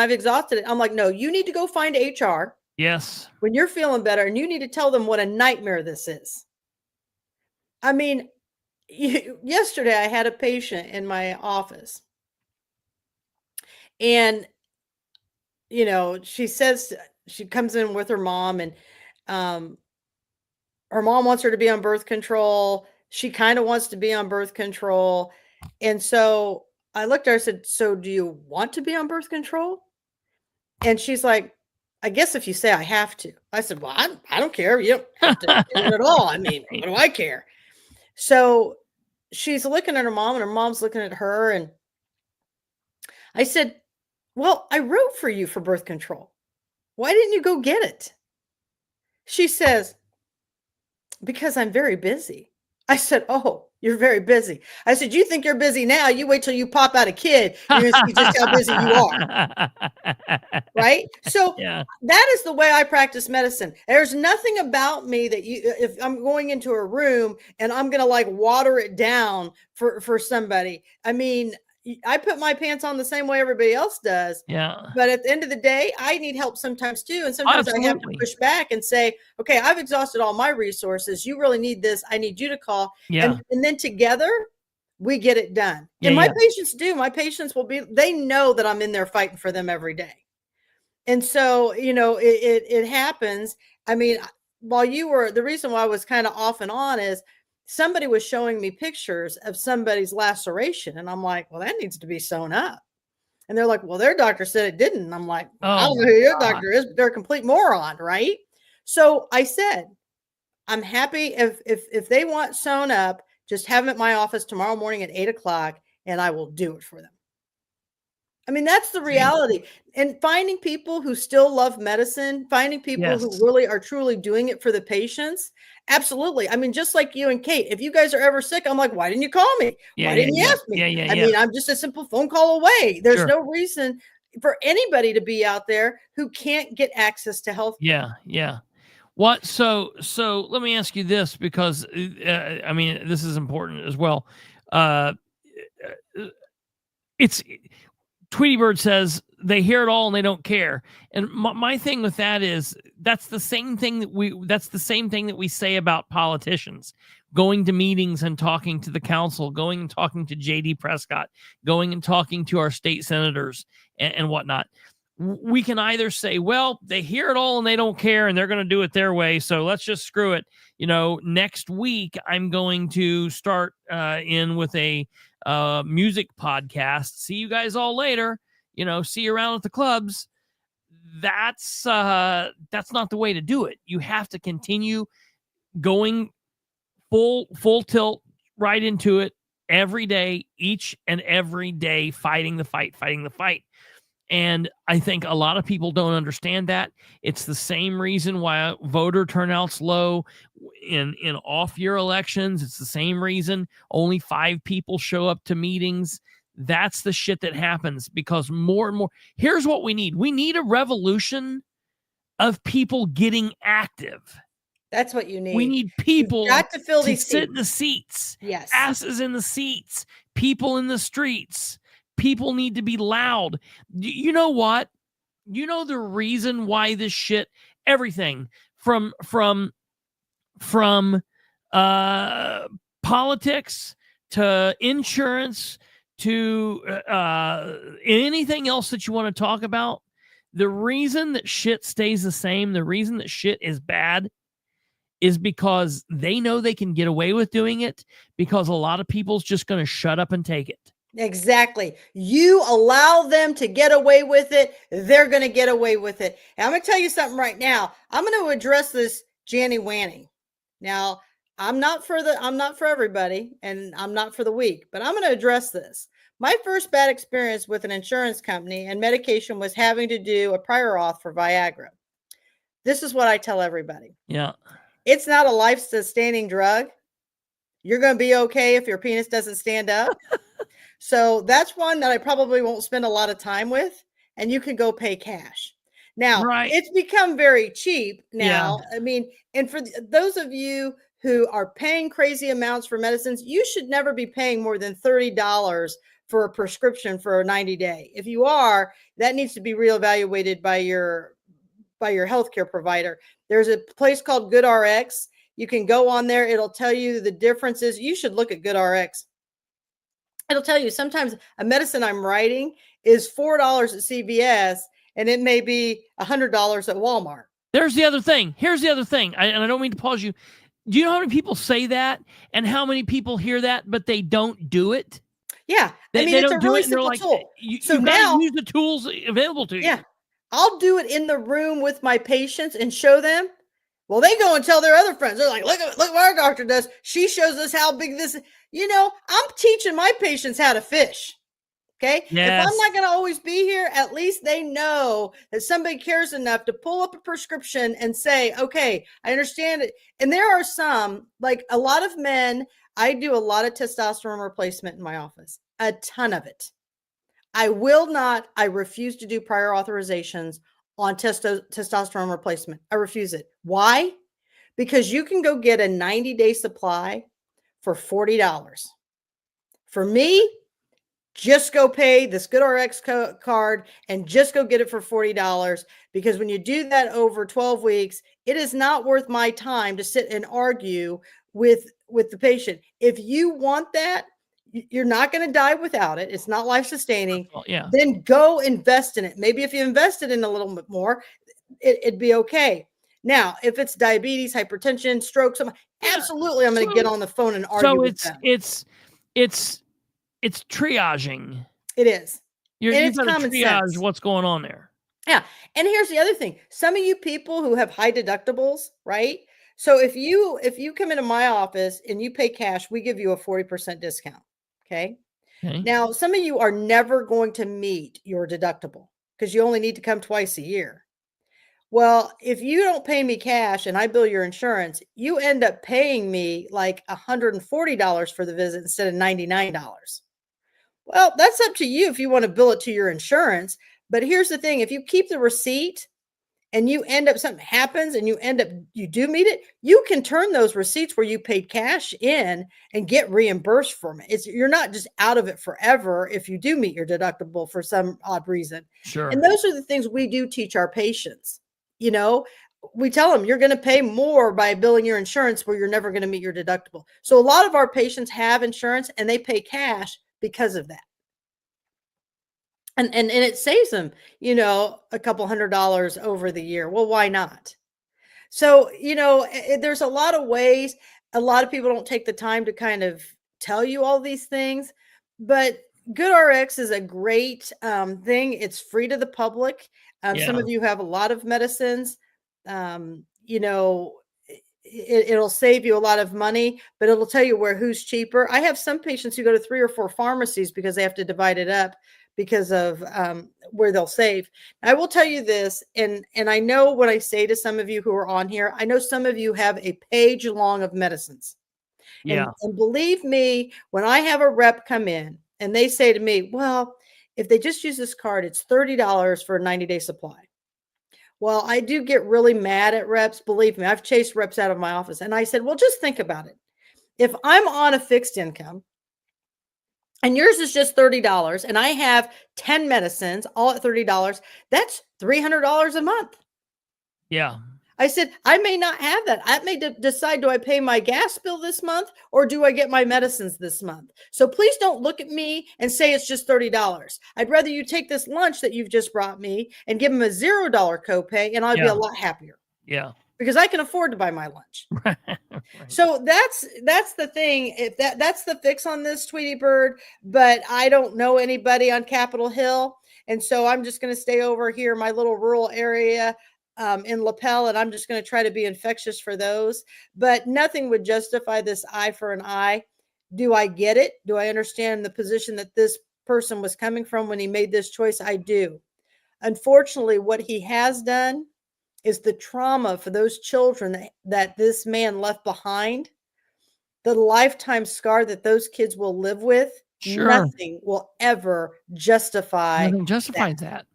exhausted it, I'm like, no, you need to go find HR. Yes. When you're feeling better, and you need to tell them what a nightmare this is. I mean, yesterday I had a patient in my office, and, she says she comes in with her mom, and, her mom wants her to be on birth control. She kind of wants to be on birth control. And so I looked at her, I said, so do you want to be on birth control? And she's like, I guess if you say I have to. I said, well, I don't care. You don't have to do it at all. I mean, what do I care? So she's looking at her mom and her mom's looking at her. And I said, well, I wrote for you for birth control. Why didn't you go get it? She says, because I'm very busy. I said, oh, you're very busy. I said, you think you're busy now? You wait till you pop out a kid. You're going to see just how busy you are. Right? So that is the way I practice medicine. There's nothing about me that if I'm going into a room and I'm going to like water it down for somebody. I mean, I put my pants on the same way everybody else does. Yeah. But at the end of the day, I need help sometimes too. And sometimes I have to push back and say, okay, I've exhausted all my resources. You really need this. I need you to call. Yeah. And then together we get it done. And my patients do. My patients they know that I'm in there fighting for them every day. And so, it happens. I mean, the reason why I was kind of off and on is somebody was showing me pictures of somebody's laceration. And I'm like, well, that needs to be sewn up. And they're like, well, their doctor said it didn't. And I'm like, I don't know who your doctor is, but they're a complete moron, right? So I said, I'm happy if they want sewn up, just have them at my office tomorrow morning at 8:00 and I will do it for them. I mean, that's the reality. And finding people who still love medicine, finding people who really are truly doing it for the patients. Absolutely. I mean, just like you and Kate, if you guys are ever sick, I'm like, why didn't you call me? Why didn't you ask me? I mean, I'm just a simple phone call away. There's no reason for anybody to be out there who can't get access to health. Yeah. Yeah. What? So let me ask you this, because I mean, this is important as well. Tweety Bird says they hear it all and they don't care. And my thing with that is that's the same thing that we say about politicians going to meetings and talking to the council, going and talking to JD Prescott, going and talking to our state senators and whatnot. We can either say, well, they hear it all and they don't care and they're going to do it their way, so let's just screw it. Next week I'm going to start in with a music podcast. See you guys all later. See you around at the clubs. That's not the way to do it. You have to continue going full tilt right into it every day, each and every day, fighting the fight. And I think a lot of people don't understand that. It's the same reason why voter turnout's low in off-year elections. It's the same reason only 5 people show up to meetings. That's the shit that happens because more and more. Here's what we need. We need a revolution of people getting active. That's what you need. We need people got to fill these sit in the seats. Yes. Asses in the seats. People in the streets. People need to be loud. You know what? You know the reason why this shit, everything from politics to insurance to anything else that you want to talk about, the reason that shit stays the same, the reason that shit is bad is because they know they can get away with doing it because a lot of people's just going to shut up and take it. Exactly. You allow them to get away with it, they're going to get away with it. And I'm going to tell you something right now. I'm going to address this Janny Wanny. Now, I'm not for everybody and I'm not for the weak, but I'm going to address this. My first bad experience with an insurance company and medication was having to do a prior auth for Viagra. This is what I tell everybody. Yeah. It's not a life-sustaining drug. You're going to be okay if your penis doesn't stand up. So that's one that I probably won't spend a lot of time with, and you can go pay cash. Now, It's become very cheap now. Yeah. I mean, and for those of you who are paying crazy amounts for medicines, you should never be paying more than $30 for a prescription for a 90-day. If you are, that needs to be reevaluated by your healthcare provider. There's a place called GoodRx. You can go on there. It'll tell you the differences. You should look at GoodRx. It'll tell you sometimes a medicine I'm writing is $4 at CVS and it may be $100 at Walmart. There's the other thing. Here's the other thing. And I don't mean to pause you. Do you know how many people say that and how many people hear that, but they don't do it? Yeah. I mean, it's a really simple tool. So now use the tools available to you. Yeah. I'll do it in the room with my patients and show them. Well, they go and tell their other friends. They're like, look what our doctor does. She shows us how big this is. You know, I'm teaching my patients how to fish. Okay. Yes. If I'm not going to always be here, at least they know that somebody cares enough to pull up a prescription and say, okay, I understand it. And there are some, like a lot of men, I do a lot of testosterone replacement in my office, a ton of it. I refuse to do prior authorizations on testosterone replacement. I refuse it. Why? Because you can go get a 90-day supply for $40. For me, just go pay this GoodRx card and just go get it for $40, because when you do that over 12 weeks, it is not worth my time to sit and argue with the patient. If you want that, you're not going to die without it. It's not life sustaining. Yeah. Then go invest in it. Maybe if you invested in a little bit more, it'd be okay. Now, if it's diabetes, hypertension, strokes, absolutely, I'm going to get on the phone and argue with them. It's triaging. It is. You've got to triage what's going on there. Yeah. And here's the other thing. Some of you people who have high deductibles, right? So if you come into my office and you pay cash, we give you a 40% discount. Okay. Now, some of you are never going to meet your deductible because you only need to come twice a year. Well, if you don't pay me cash and I bill your insurance, you end up paying me like $140 for the visit instead of $99. Well, that's up to you if you want to bill it to your insurance. But here's the thing. If you keep the receipt and you end up, something happens and you do meet it, you can turn those receipts where you paid cash in and get reimbursed from it. You're not just out of it forever if you do meet your deductible for some odd reason. Sure. And those are the things we do teach our patients. You know, we tell them you're going to pay more by billing your insurance where you're never going to meet your deductible. So a lot of our patients have insurance and they pay cash because of that. And it saves them, you know, a couple $100 over the year. Well, why not? So, you know, there's a lot of ways. A lot of people don't take the time to kind of tell you all these things, but GoodRx is a great thing. It's free to the public. Some of you have a lot of medicines. You know, it'll save you a lot of money, but it'll tell you who's cheaper. I have some patients who go to 3 or 4 pharmacies because they have to divide it up because of where they'll save. I will tell you this, and I know what I say to some of you who are on here, I know some of you have a page long of medicines. Yeah. And believe me, when I have a rep come in and they say to me, well, if they just use this card, it's $30 for a 90-day supply. Well, I do get really mad at reps. Believe me, I've chased reps out of my office. And I said, well, just think about it. If I'm on a fixed income and yours is just $30 and I have 10 medicines all at $30, that's $300 a month. Yeah. I said, I may not have that. I may decide, do I pay my gas bill this month or do I get my medicines this month? So please don't look at me and say it's just $30. I'd rather you take this lunch that you've just brought me and give them a $0 copay and I'll be a lot happier. Yeah. Because I can afford to buy my lunch. Right. So that's the thing. If that's the fix on this, Tweety Bird, but I don't know anybody on Capitol Hill. And so I'm just going to stay over here in my little rural area in lapel, and I'm just going to try to be infectious for those, but nothing would justify this eye for an eye. Do I get it? Do I understand the position that this person was coming from when he made this choice? I do. Unfortunately, what he has done is the trauma for those children that this man left behind, the lifetime scar that those kids will live with. Sure. Nothing will ever justify. Nothing justifies that.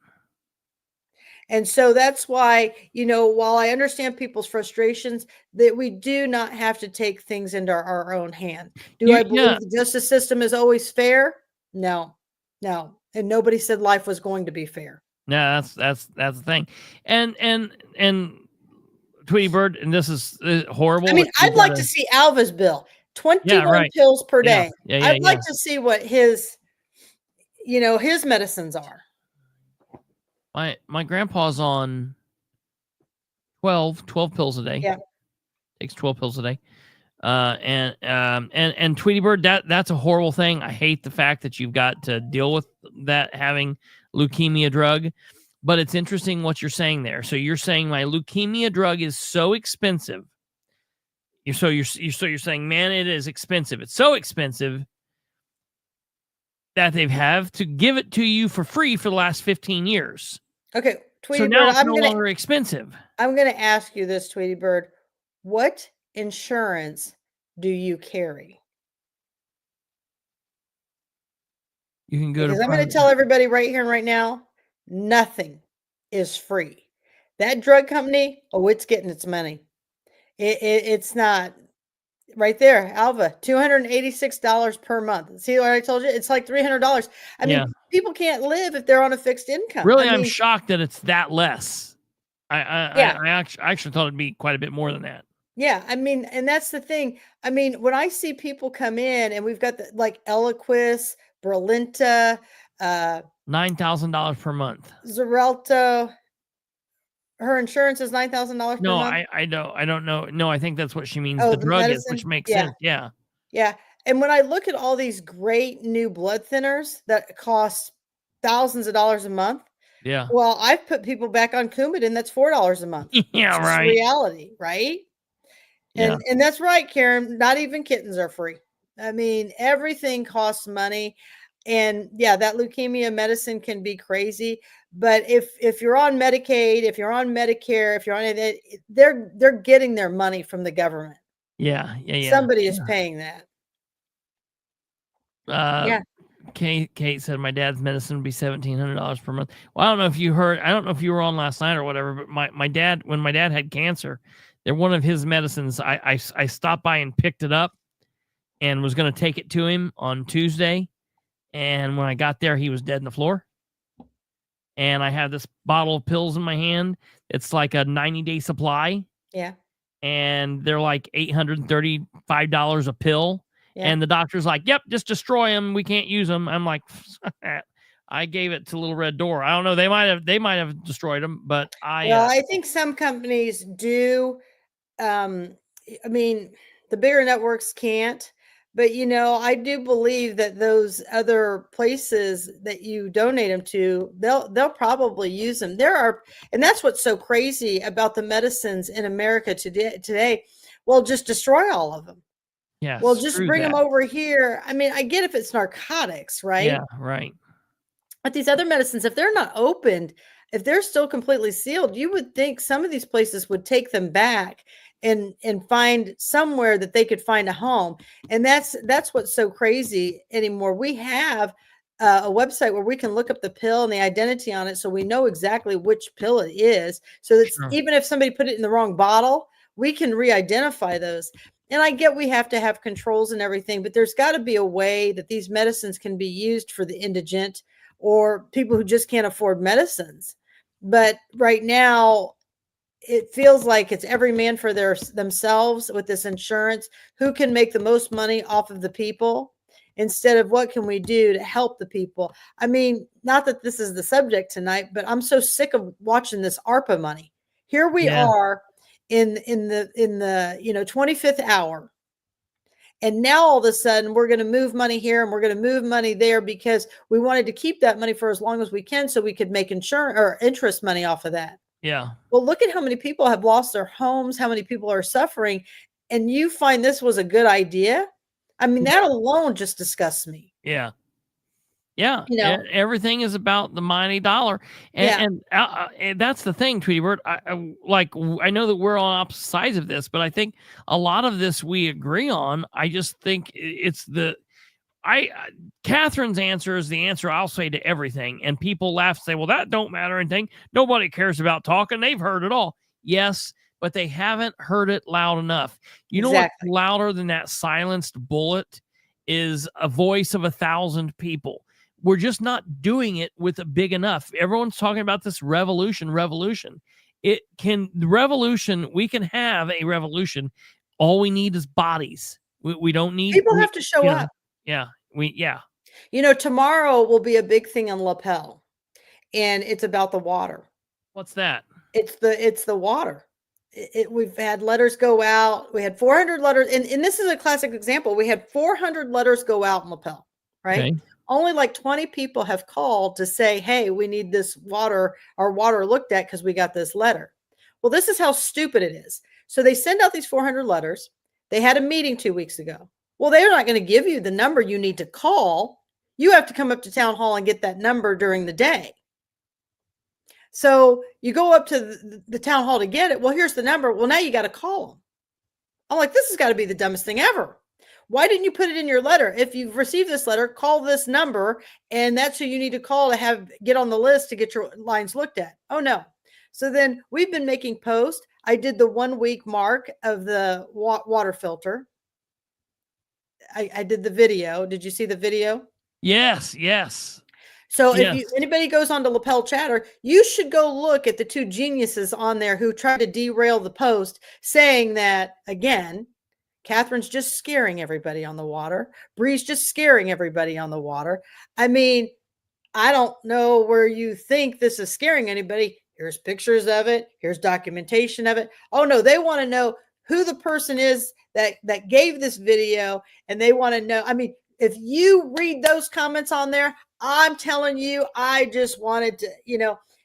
And so that's why, you know, while I understand people's frustrations, that we do not have to take things into our own hand. Do I believe the justice system is always fair? No. And nobody said life was going to be fair. No, that's the thing. And Tweety Bird, and this is horrible. I mean, I'd like to see Alva's bill, 21 pills per day. I'd like to see what his medicines are. My grandpa's on 12 pills a day. Yeah. Takes 12 pills a day. And Tweety Bird, that's a horrible thing. I hate the fact that you've got to deal with that, having leukemia drug. But it's interesting what you're saying there. So you're saying my leukemia drug is so expensive. You're saying, man, it is expensive. It's so expensive that they have to give it to you for free for the last 15 years. Okay, Tweety so Bird, now it's no longer expensive. I'm going to ask you this, Tweety Bird. What insurance do you carry? You can go because I'm going to tell everybody right here and right now, nothing is free. That drug company, it's getting its money. It's not right there. Alva, $286 per month. See what I told you? It's like $300. I mean, people can't live if they're on a fixed income. Really, I'm shocked that it's that less. I actually thought it'd be quite a bit more than that. Yeah, I mean, and that's the thing. I mean, when I see people come in and we've got like Eliquis, Brilinta, $9,000 per month. Xarelto, her insurance is $9,000 per month. No, I don't know. No, I think that's what she means. The drug is, which makes sense. Yeah. Yeah. And when I look at all these great new blood thinners that cost thousands of dollars a month. Yeah. Well, I've put people back on Coumadin. That's $4 a month. Yeah, right. Reality, right? And that's right, Karen. Not even kittens are free. I mean, everything costs money. And yeah, that leukemia medicine can be crazy. But if you're on Medicaid, if you're on Medicare, if you're on it, they're getting their money from the government. Yeah. Somebody is paying that. Kate said my dad's medicine would be $1,700 per month. Well, I don't know if you heard. I don't know if you were on last night or whatever. But my dad, when my dad had cancer, they're one of his medicines. I stopped by and picked it up, and was going to take it to him on Tuesday. And when I got there, he was dead on the floor. And I have this bottle of pills in my hand. It's like a 90-day supply. Yeah. And they're like $835 a pill. Yeah. And the doctor's like, yep, just destroy them. We can't use them. I'm like, I gave it to Little Red Door. I don't know. They might have destroyed them, but I think some companies do. I mean, the bigger networks can't. But, I do believe that those other places that you donate them to, they'll probably use them. And that's what's so crazy about the medicines in America today. Well, just destroy all of them. Yeah. Well, just bring them over here. I mean, I get if it's narcotics, right? Yeah, right. But these other medicines, if they're not opened, if they're still completely sealed, you would think some of these places would take them back and find somewhere that they could find a home. And that's what's so crazy anymore. We have a website where we can look up the pill and the identity on it, so we know exactly which pill it is. So that even if somebody put it in the wrong bottle, we can re-identify those. And I get we have to have controls and everything, but there's got to be a way that these medicines can be used for the indigent or people who just can't afford medicines. But right now, it feels like it's every man for themselves with this insurance. Who can make the most money off of the people instead of what can we do to help the people? I mean, not that this is the subject tonight, but I'm so sick of watching this ARPA money. Here we are in the 25th hour. And now all of a sudden we're going to move money here and we're going to move money there because we wanted to keep that money for as long as we can so we could make insurance or interest money off of that. Yeah. Well, look at how many people have lost their homes, how many people are suffering, and you find this was a good idea? I mean, that alone just disgusts me. Yeah. Yeah. Everything is about the mighty dollar. And that's the thing, Tweety Bird. I know that we're on opposite sides of this, but I think a lot of this we agree on. I just think it's Catherine's answer is the answer I'll say to everything. And people laugh and say, well, that don't matter anything. Nobody cares about talking. They've heard it all. Yes, but they haven't heard it loud enough. You know what's louder than that silenced bullet is a voice of 1,000 people. We're just not doing it with a big enough. Everyone's talking about this revolution. We can have a revolution. All we need is bodies. We don't need people have to show up. Yeah. Tomorrow will be a big thing on Lapel, and it's about the water. What's that? It's the water. we've had letters go out. We had 400 letters. And this is a classic example. We had 400 letters go out in Lapel, right? Okay. Only like 20 people have called to say, hey, we need this water, our water looked at because we got this letter. Well, this is how stupid it is. So they send out these 400 letters. They had a meeting 2 weeks ago. Well, they're not going to give you the number you need to call. You have to come up to town hall and get that number during the day. So you go up to the town hall to get it. Well, here's the number. Well, now you got to call them. I'm like, this has got to be the dumbest thing ever. Why didn't you put it in your letter? If you've received this letter, call this number, and that's who you need to call to get on the list to get your lines looked at. Oh, no. So then we've been making posts. I did the 1 week mark of the water filter. I did the video. Did you see the video? Yes, yes. So if anybody goes on to Lapel Chatter, you should go look at the two geniuses on there who tried to derail the post, saying that, again, Katherine's just scaring everybody on the water. Bree's just scaring everybody on the water. I mean, I don't know where you think this is scaring anybody. Here's pictures of it. Here's documentation of it. Oh, no, they want to know who the person is that gave this video, and they want to know. I mean, if you read those comments on there, I'm telling you, I just wanted to,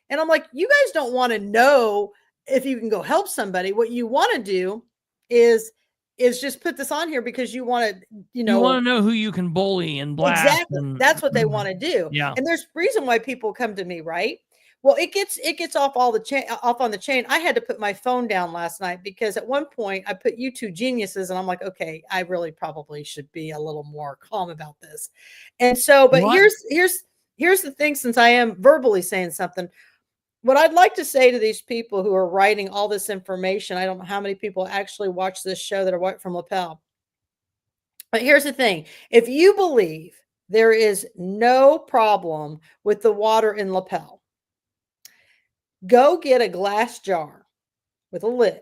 and I'm like, you guys don't want to know if you can go help somebody. What you want to do is just put this on here because you want to, you want to know who you can bully and blast. Exactly. That's what they want to do. Yeah. And there's reason why people come to me, right? Well, it gets off on the chain. I had to put my phone down last night because at one point I put you two geniuses and I'm like, okay, I really probably should be a little more calm about this. And so, but here's the thing, since I am verbally saying something, what I'd like to say to these people who are writing all this information, I don't know how many people actually watch this show that are from Lapel. But here's the thing. If you believe there is no problem with the water in Lapel, go get a glass jar with a lid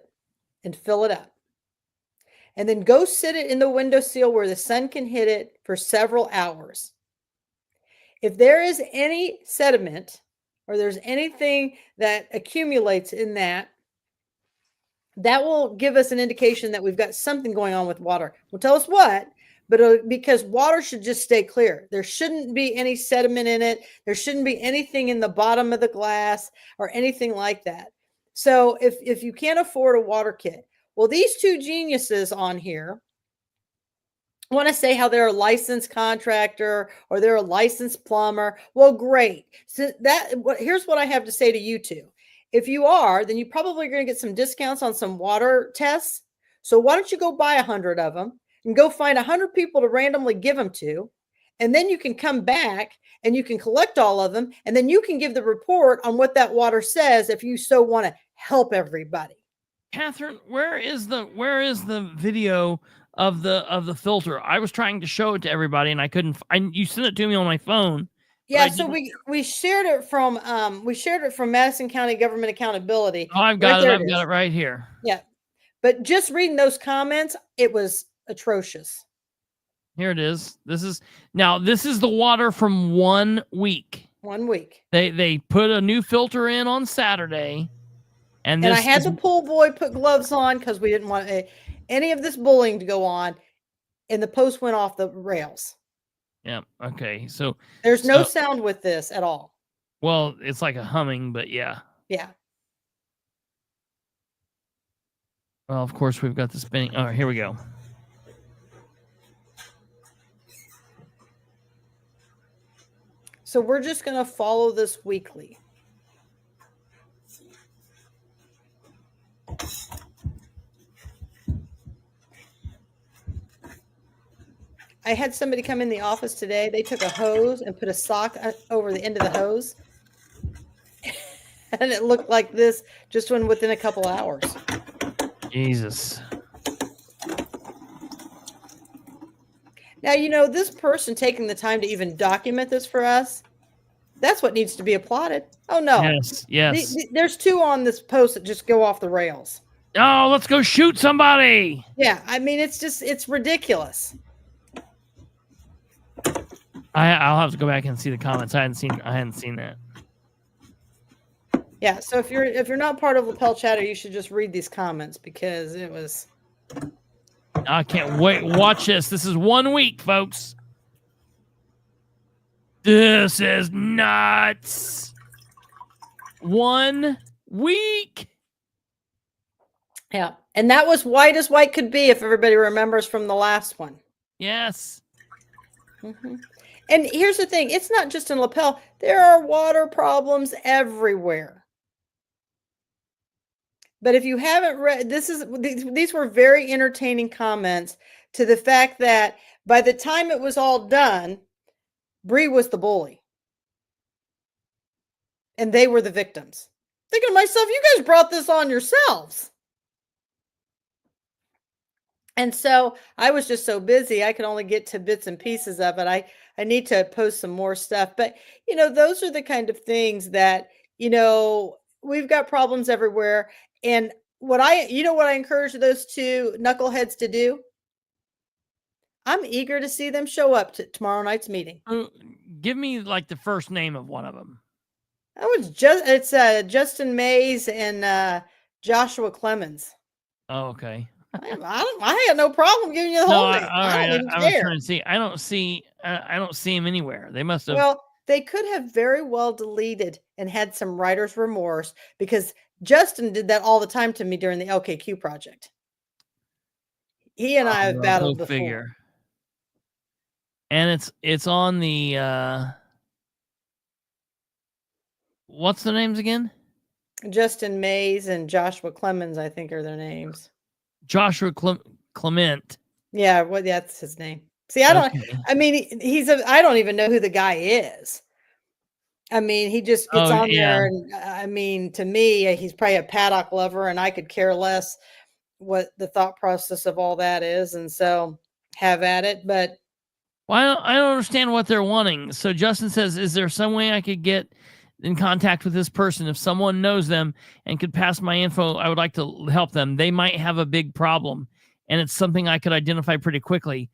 and fill it up. And then go sit it in the windowsill where the sun can hit it for several hours. If there is any sediment or there's anything that accumulates in that will give us an indication that we've got something going on with water. Well, tell us what, but because water should just stay clear. There shouldn't be any sediment in it. There shouldn't be anything in the bottom of the glass or anything like that. So if you can't afford a water kit, well, these two geniuses on here want to say how they're a licensed contractor or they're a licensed plumber. Well, great. So here's what I have to say to you two. If you are, then you probably are going to get some discounts on some water tests. So why don't you go buy 100 of them and go find 100 people to randomly give them to, and then you can come back and you can collect all of them, and then you can give the report on what that water says if you so want to help everybody. Katherine, where is the video of the filter? I was trying to show it to everybody and I couldn't. You sent it to me on my phone. Yeah, so we shared it from Madison County Government Accountability. Oh, I've got it right here. Yeah. But just reading those comments, it was atrocious. Here it is. This is the water from 1 week. 1 week. They put a new filter in on Saturday, and I had the pool boy put gloves on because we didn't want any of this bullying to go on, and the post went off the rails. Yeah. Okay. So there's no sound with this at all. Well, it's like a humming, but yeah. Yeah. Well, of course, we've got the spinning. Oh, here we go. So we're just going to follow this weekly. I had somebody come in the office today. They took a hose and put a sock over the end of the hose. And it looked like this just within a couple hours. Jesus. Now, this person taking the time to even document this for us, that's what needs to be applauded. Oh, no. Yes. There's two on this post that just go off the rails. Oh, let's go shoot somebody. Yeah, I mean, it's ridiculous. I'll have to go back and see the comments. I hadn't seen that. Yeah, so if you're not part of Lapel Chatter, you should just read these comments because it was. I can't wait. Watch this. This is 1 week, folks. This is nuts. 1 week. Yeah, and that was white as white could be, if everybody remembers from the last one. Yes. Mm-hmm. And here's the thing: it's not just in Lapel. There are water problems everywhere. But if you haven't read, these were very entertaining comments to the fact that by the time it was all done, Bree was the bully. And they were the victims. Thinking to myself, you guys brought this on yourselves. And so I was just so busy, I could only get to bits and pieces of it. I need to post some more stuff. But, those are the kind of things that, we've got problems everywhere. And what I encourage those two knuckleheads to do? I'm eager to see them show up to tomorrow night's meeting. Give me like the first name of one of them. It's Justin Mays and Joshua Clemens. Oh, okay. I had no problem giving you the whole name. I was trying to see. I don't see him anywhere. They must have. Well, they could have very well deleted and had some writer's remorse because Justin did that all the time to me during the LKQ project. He and I have battled before. Figure. And it's on the what's the names again? Justin Mays and Joshua Clemens, I think, are their names. Joshua Clement. Yeah, well, that's his name. See, I don't. Okay. I mean, I don't even know who the guy is. I mean, he just gets on there, and I mean, to me, he's probably a paddock lover, and I could care less what the thought process of all that is, and so have at it. But well, I don't understand what they're wanting. So Justin says, "Is there some way I could get in contact with this person? If someone knows them and could pass my info, I would like to help them. They might have a big problem, and it's something I could identify pretty quickly."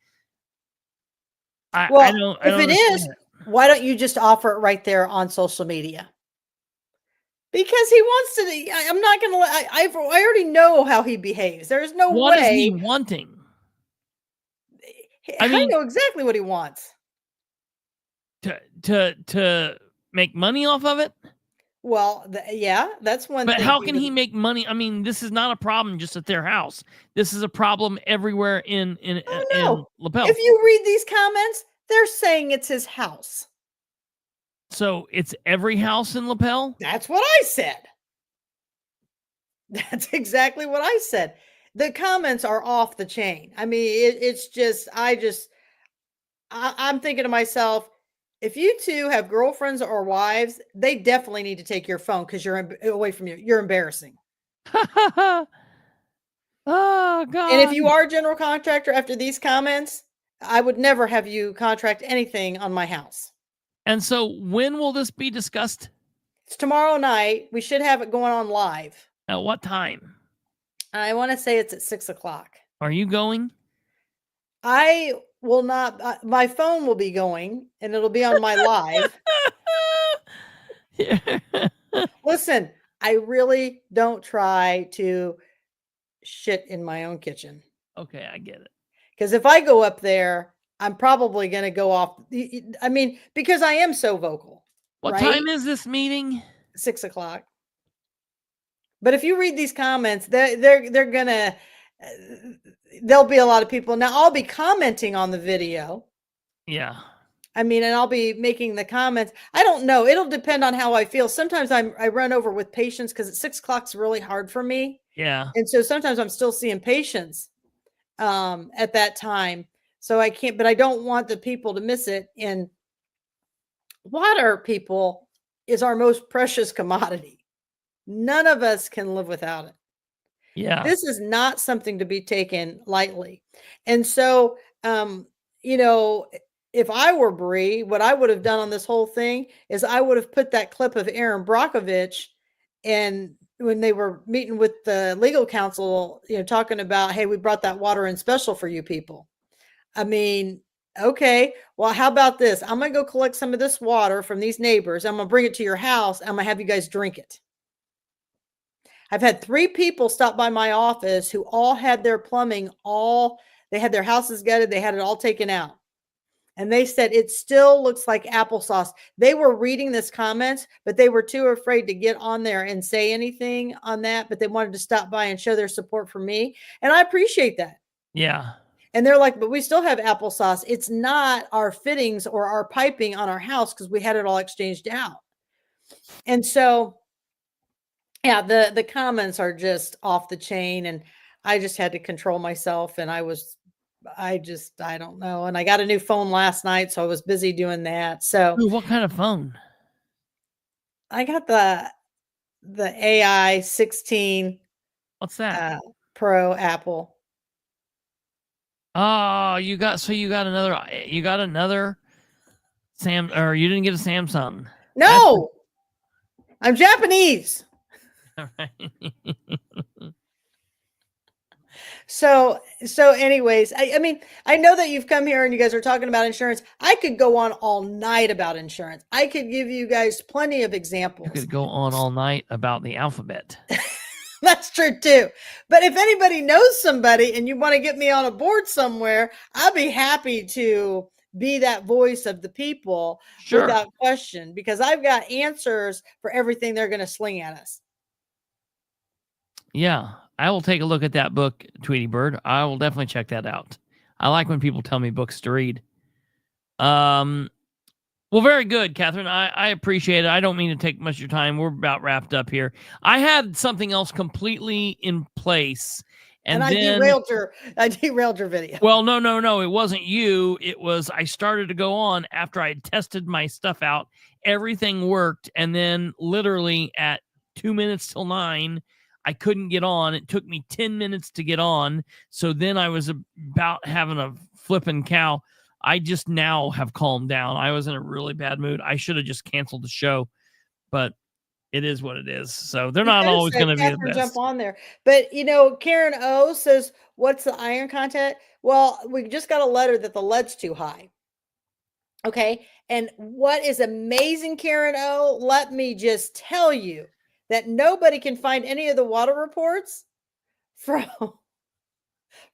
I don't why don't you just offer it right there on social media? Because he wants to. I'm not going to let. I already know how he behaves. There's no way. What is he wanting? I know exactly what he wants. To make money off of it? Well, that's one thing. But how can he make money? I mean, this is not a problem just at their house. This is a problem everywhere in Lapel. If you read these comments, they're saying it's his house. So it's every house in Lapel? That's what I said. That's exactly what I said. The comments are off the chain. I mean, it's just, I'm thinking to myself, if you two have girlfriends or wives, they definitely need to take your phone because you're away from you. You're embarrassing. Oh, God. And if you are a general contractor after these comments, I would never have you contract anything on my house. And so when will this be discussed? It's tomorrow night. We should have it going on live. At what time? I want to say it's at 6:00. Are you going? I will not. My phone will be going, and it'll be on my live. Listen, I really don't try to shit in my own kitchen. Okay, I get it. Because if I go up there, I'm probably going to go off. I mean, because I am so vocal. What time is this meeting? 6:00. But if you read these comments, they're gonna. There'll be a lot of people. Now I'll be commenting on the video. Yeah. I mean, and I'll be making the comments. I don't know. It'll depend on how I feel. Sometimes I run over with patients because at 6:00 is really hard for me. Yeah. And so sometimes I'm still seeing patients at that time. So I can't, but I don't want the people to miss it. And water, people, is our most precious commodity. None of us can live without it. Yeah. This is not something to be taken lightly. And so, if I were Bree, what I would have done on this whole thing is I would have put that clip of Aaron Brockovich, and when they were meeting with the legal counsel, talking about, hey, we brought that water in special for you people. I mean, okay, well, how about this? I'm going to go collect some of this water from these neighbors. I'm going to bring it to your house. I'm going to have you guys drink it. I've had 3 people stop by my office who all had their plumbing, they had their houses gutted, they had it all taken out. And they said it still looks like applesauce. They were reading this comments, but they were too afraid to get on there and say anything on that. But they wanted to stop by and show their support for me. And I appreciate that. Yeah. And they're like, but we still have applesauce. It's not our fittings or our piping on our house because we had it all exchanged out. And so, yeah, the comments are just off the chain. And I just had to control myself. And I don't know. And I got a new phone last night, so I was busy doing that. So Ooh, what kind of phone? I got the AI 16. What's that? Pro Apple. Oh, you got another or you didn't get a Samsung. No, I'm Japanese. All right. So anyways, I mean, I know that you've come here and you guys are talking about insurance. I could go on all night about insurance. I could give you guys plenty of examples. You could go on all night about the alphabet. That's true too. But if anybody knows somebody and you want to get me on a board somewhere, I'll be happy to be that voice of the people without question, because I've got answers for everything they're going to sling at us. Yeah, I will take a look at that book, Tweety Bird. I will definitely check that out. I like when people tell me books to read. Well, very good, Catherine. I appreciate it. I don't mean to take much of your time. We're about wrapped up here. I had something else completely in place. And I then, derailed your video. Well, no. It wasn't you. It was, I started to go on after I had tested my stuff out. Everything worked. And then literally at 2 minutes till 9, I couldn't get on. It took me 10 minutes to get on. So then I was about having a flipping cow. I just now have calmed down. I was in a really bad mood. I should have just canceled the show, but it is what it is. So they're not always going to be the best. Jump on there. But, Karen O says, what's the iron content? Well, we just got a letter that the lead's too high. Okay. And what is amazing, Karen O, let me just tell you that nobody can find any of the water reports from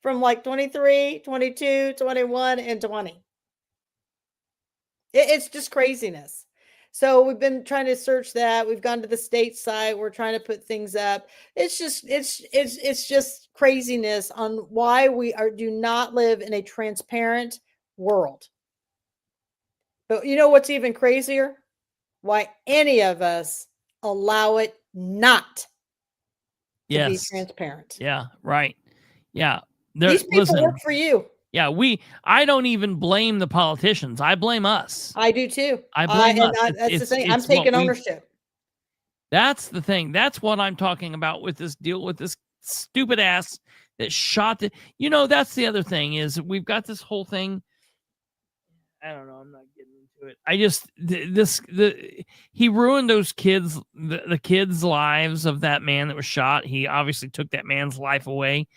like 23, 22, 21, and 20. It's just craziness. So we've been trying to search that. We've gone to the state site. We're trying to put things up. It's just craziness on why we do not live in a transparent world. But you know what's even crazier? Why any of us allow it not to be transparent. Yeah, right. Yeah. These people work for you. Yeah, I don't even blame the politicians. I blame us. I do too. I blame us. That's the thing. I'm taking ownership. That's the thing. That's what I'm talking about with this deal with this stupid ass that shot the. That's the other thing is we've got this whole thing. I don't know. I'm not getting into it. He ruined those kids, the kids' lives of that man that was shot. He obviously took that man's life away,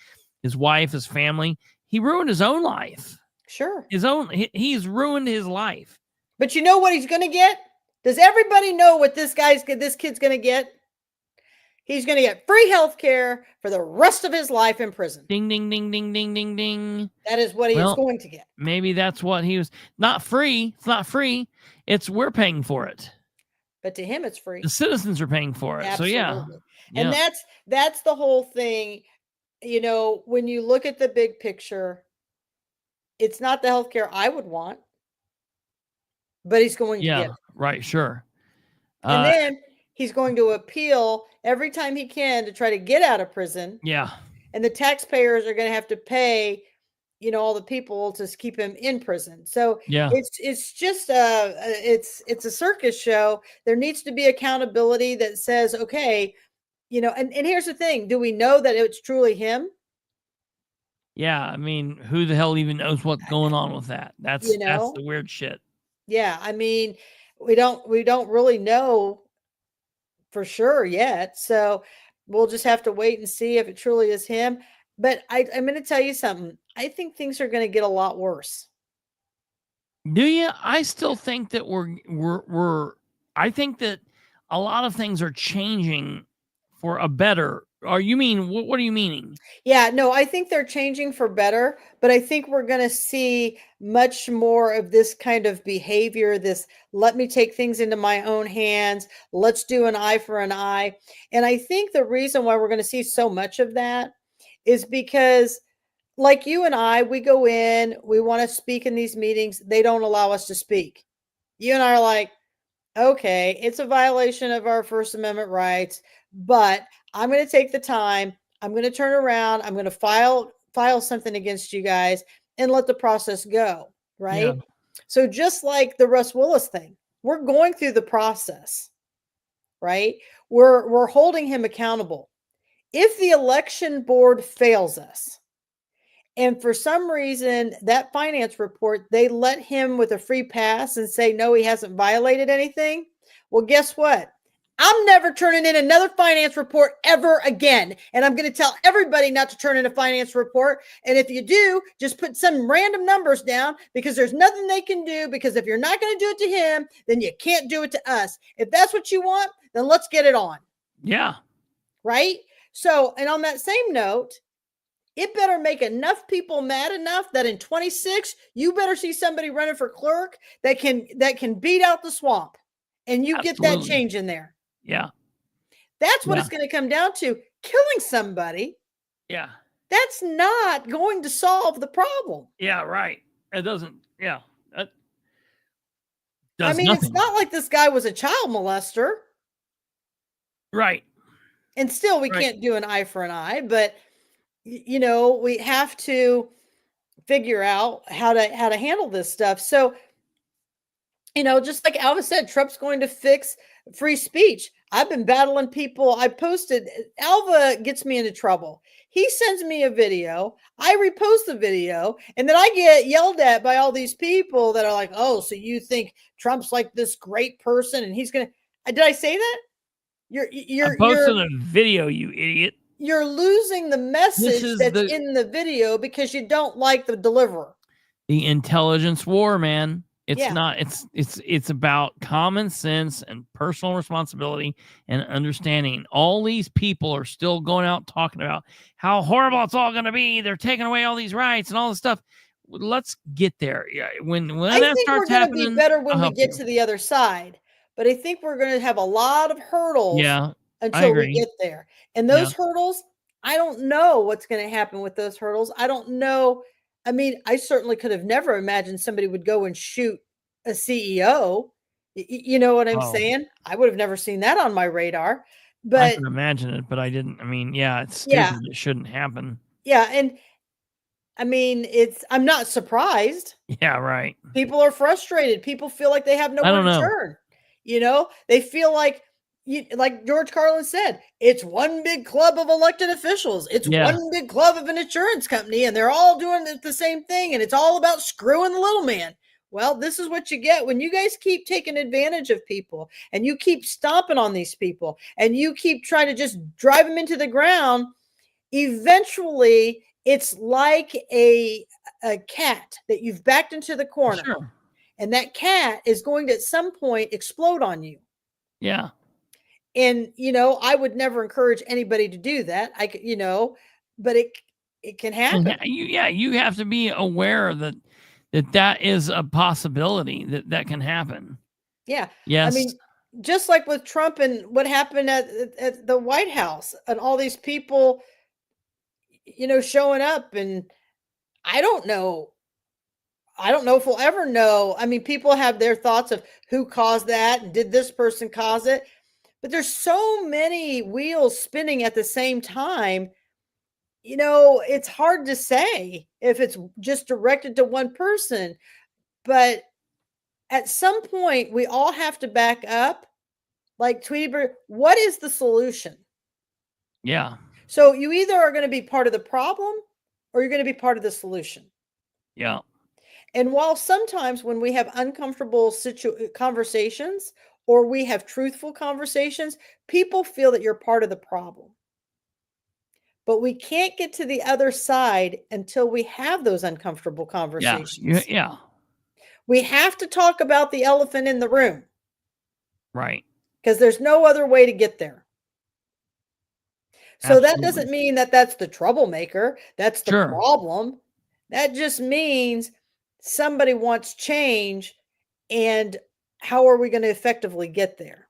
his wife, his family. He ruined his own life. Sure. He's ruined his life. But you know what he's going to get? Does everybody know what this kid's going to get? He's going to get free health care for the rest of his life in prison. Ding, ding, ding, ding, ding, ding, ding. That is what he is going to get. Maybe that's what he was. Not free. It's not free. We're paying for it. But to him, it's free. The citizens are paying for it. Absolutely. So yeah. And that's the whole thing. When you look at the big picture, it's not the healthcare I would want, but he's going to get it. Right, sure. And then he's going to appeal every time he can to try to get out of prison. Yeah. And the taxpayers are going to have to pay, all the people to keep him in prison. So it's just it's a circus show. There needs to be accountability that says, okay, and here's the thing. Do we know that it's truly him? Yeah. I mean, who the hell even knows what's going on with that? That's the weird shit. Yeah. I mean, we don't really know for sure yet. So we'll just have to wait and see if it truly is him. But I'm going to tell you something. I think things are going to get a lot worse. Do you? I still think that I think that a lot of things are changing for a better, or you mean, what are you meaning? Yeah, no, I think they're changing for better, but I think we're going to see much more of this kind of behavior, this let me take things into my own hands, let's do an eye for an eye. And I think the reason why we're going to see so much of that is because, like you and I, we go in, we want to speak in these meetings, they don't allow us to speak. You and I are like, okay, it's a violation of our First Amendment rights, but I'm going to take the time. I'm going to turn around. I'm going to file something against you guys and let the process go. Right. Yeah. So just like the Russ Willis thing, we're going through the process. Right. We're holding him accountable. If the election board fails us, and for some reason, that finance report, they let him with a free pass and say, no, he hasn't violated anything. Well, guess what? I'm never turning in another finance report ever again. And I'm going to tell everybody not to turn in a finance report. And if you do, just put some random numbers down, because there's nothing they can do. Because if you're not going to do it to him, then you can't do it to us. If that's what you want, then let's get it on. Yeah. Right. So, and on that same note, it better make enough people mad enough that in 26, you better see somebody running for clerk that can beat out the swamp, and you Absolutely. get that change in there. Yeah. That's what it's going to come down to. Killing somebody. Yeah. That's not going to solve the problem. Yeah. Right. It doesn't. Yeah. That I mean, nothing. It's not like this guy was a child molester. Right. And still, we can't do an eye for an eye, but you know, we have to figure out how to handle this stuff. So, you know, just like Alva said, Trump's going to fix free speech. I've been battling people. I posted, Alva gets me into trouble. He sends me a video. I repost the video, and then I get yelled at by all these people that are like, oh, so you think Trump's like this great person and he's going to, did I say that? I posted a video, you idiot. You're losing the message that's in the video because you don't like the deliverer. The intelligence war, man. It's not, it's about common sense and personal responsibility and understanding. All these people are still going out talking about how horrible it's all going to be. They're taking away all these rights and all this stuff. Let's get there. Yeah, when that starts happening, we're going to be better when we get to the other side. But I think we're going to have a lot of hurdles. Yeah. Until we get there. And those hurdles, I don't know what's going to happen with those hurdles. I don't know. I mean, I certainly could have never imagined somebody would go and shoot a CEO. You know what I'm saying? I would have never seen that on my radar. But I can imagine it, but I didn't. I mean, it's stupid. It shouldn't happen. Yeah. And I mean, I'm not surprised. Yeah, right. People are frustrated. People feel like they have nowhere to turn. You know, they feel like, like George Carlin said, it's one big club of elected officials. It's one big club of an insurance company, and they're all doing the same thing. And it's all about screwing the little man. Well, this is what you get when you guys keep taking advantage of people, and you keep stomping on these people, and you keep trying to just drive them into the ground. Eventually, it's like a cat that you've backed into the corner. Sure. And that cat is going to at some point explode on you. Yeah. And, you know, I would never encourage anybody to do that. I could, you know, but it can happen. You have to be aware that is a possibility that can happen. Yeah. Yes. I mean, just like with Trump and what happened at the White House and all these people, you know, showing up, and I don't know if we'll ever know. I mean, people have their thoughts of who caused that and did this person cause it. But there's so many wheels spinning at the same time. You know, it's hard to say if it's just directed to one person. But at some point, we all have to back up. Like Tweety, what is the solution? Yeah. So you either are going to be part of the problem or you're going to be part of the solution. Yeah. And while sometimes when we have uncomfortable conversations or we have truthful conversations, people feel that you're part of the problem. But we can't get to the other side until we have those uncomfortable conversations. Yeah. We have to talk about the elephant in the room. Right. Because there's no other way to get there. So that doesn't mean that that's the troublemaker. That's the problem. That just means somebody wants change, and how are we going to effectively get there?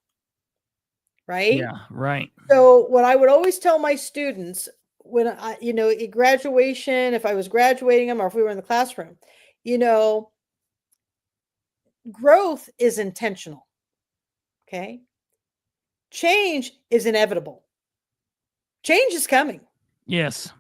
Right? Yeah, right. So what I would always tell my students when I, at graduation, if I was graduating them or if we were in the classroom, growth is intentional. Okay. Change is inevitable. Change is coming. Yes.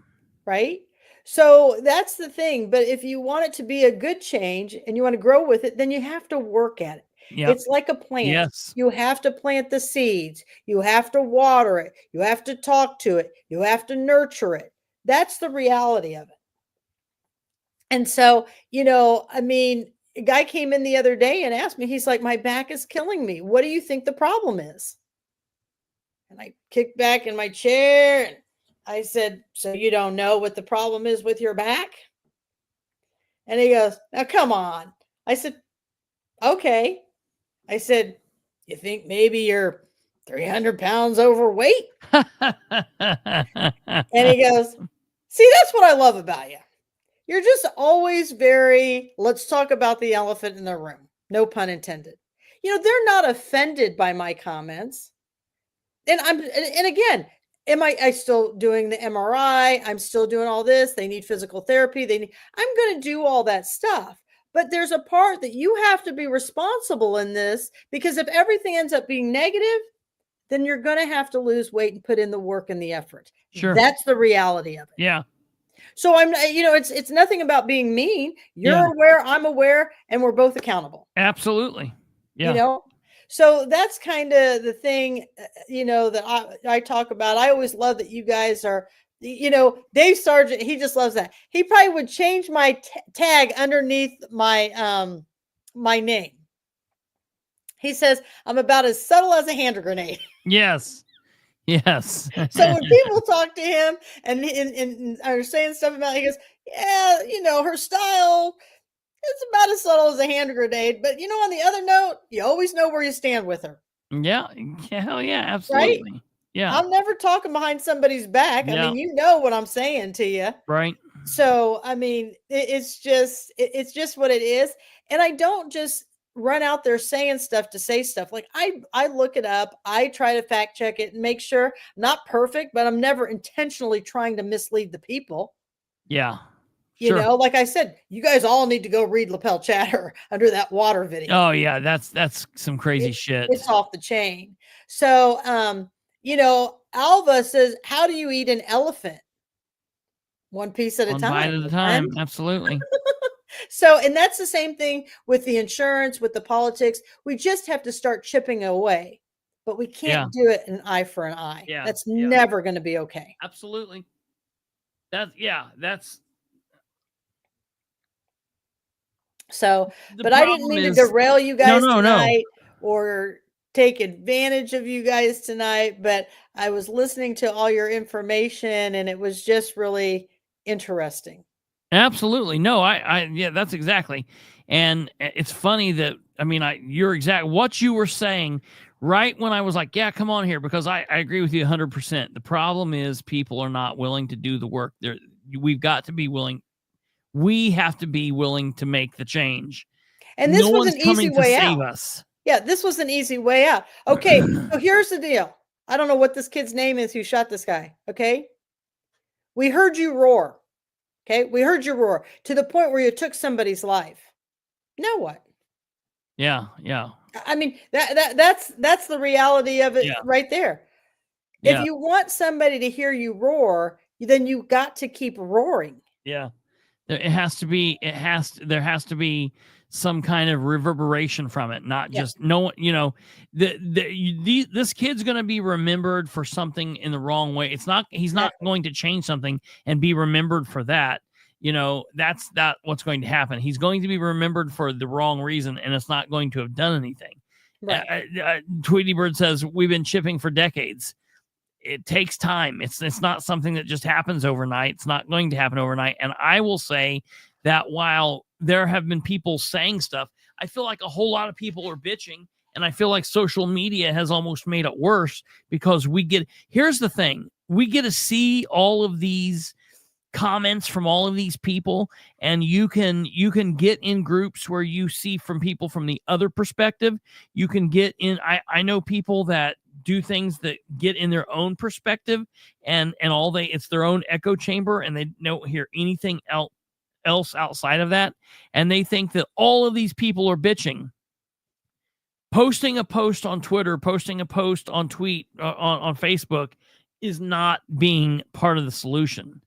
Right. So that's the thing. But if you want it to be a good change and you want to grow with it, then you have to work at it. Yep. It's like a plant. Yes. You have to plant the seeds. You have to water it. You have to talk to it. You have to nurture it. That's the reality of it. And so, a guy came in the other day and asked me, he's like, my back is killing me. What do you think the problem is? And I kicked back in my chair and I said, so you don't know what the problem is with your back? And he goes, now come on. I said, okay. I said, you think maybe you're 300 pounds overweight? And he goes, see, that's what I love about you. You're just always let's talk about the elephant in the room. No pun intended. They're not offended by my comments. And again, am I still doing the MRI? I'm still doing all this. They need physical therapy. I'm going to do all that stuff. But there's a part that you have to be responsible in this, because if everything ends up being negative, then you're going to have to lose weight and put in the work and the effort. Sure. That's the reality of it. Yeah. So it's nothing about being mean. You're aware, I'm aware, and we're both accountable. Absolutely. Yeah. So that's kind of the thing, that I talk about. I always love that you guys are, Dave Sargent, he just loves that. He probably would change my tag underneath my, my name. He says, I'm about as subtle as a hand grenade. Yes. Yes. So when people talk to him and are saying stuff about it, he goes, yeah, her style, it's about as subtle as a hand grenade. But, on the other note, you always know where you stand with her. Yeah. Hell yeah. Absolutely. Right? Yeah. I'm never talking behind somebody's back. Yeah. I mean, you know what I'm saying to you. Right. So, I mean, it's just what it is. And I don't just run out there saying stuff to say stuff. Like I look it up. I try to fact check it and make sure, not perfect, but I'm never intentionally trying to mislead the people. Yeah. You know, like I said, you guys all need to go read Lapel Chatter under that water video. Oh yeah. That's some crazy shit. It's off the chain. So, Alva says, how do you eat an elephant? One piece at a time. One bite at a time. Absolutely. So, and that's the same thing with the insurance, with the politics. We just have to start chipping away, but we can't do it an eye for an eye. Yeah. That's never going to be okay. Absolutely. So, but I didn't mean to derail you guys tonight or take advantage of you guys tonight, but I was listening to all your information and it was just really interesting. Absolutely. No, yeah, that's exactly. And it's funny that, you're exact what you were saying right when I was like, yeah, come on here, because I agree with you 100%. The problem is people are not willing to do the work. We've got to be willing. We have to be willing to make the change. And this was an easy way out. Us. Yeah, this was an easy way out. Okay, so here's the deal. I don't know what this kid's name is who shot this guy, okay? We heard you roar. Okay, we heard you roar to the point where you took somebody's life. Now what? Yeah. I mean, that's the reality of it right there. If you want somebody to hear you roar, then you got to keep roaring. Yeah. There has to be some kind of reverberation from it, not just this kid's going to be remembered for something in the wrong way. He's not going to change something and be remembered for that. That's not what's going to happen. He's going to be remembered for the wrong reason, and it's not going to have done anything. Right. Tweety Bird says, we've been chipping for decades. It takes time. It's not something that just happens overnight. It's not going to happen overnight. And I will say that while there have been people saying stuff, I feel like a whole lot of people are bitching, and I feel like social media has almost made it worse because here's the thing. we get to see all of these comments from all of these people, and you can get in groups where you see from people from the other perspective. You can get in. I know people that do things that get in their own perspective, and it's their own echo chamber, and they don't hear anything else outside of that, and they think that all of these people are bitching. Posting a post on Twitter, posting a post on on Facebook is not being part of the solution.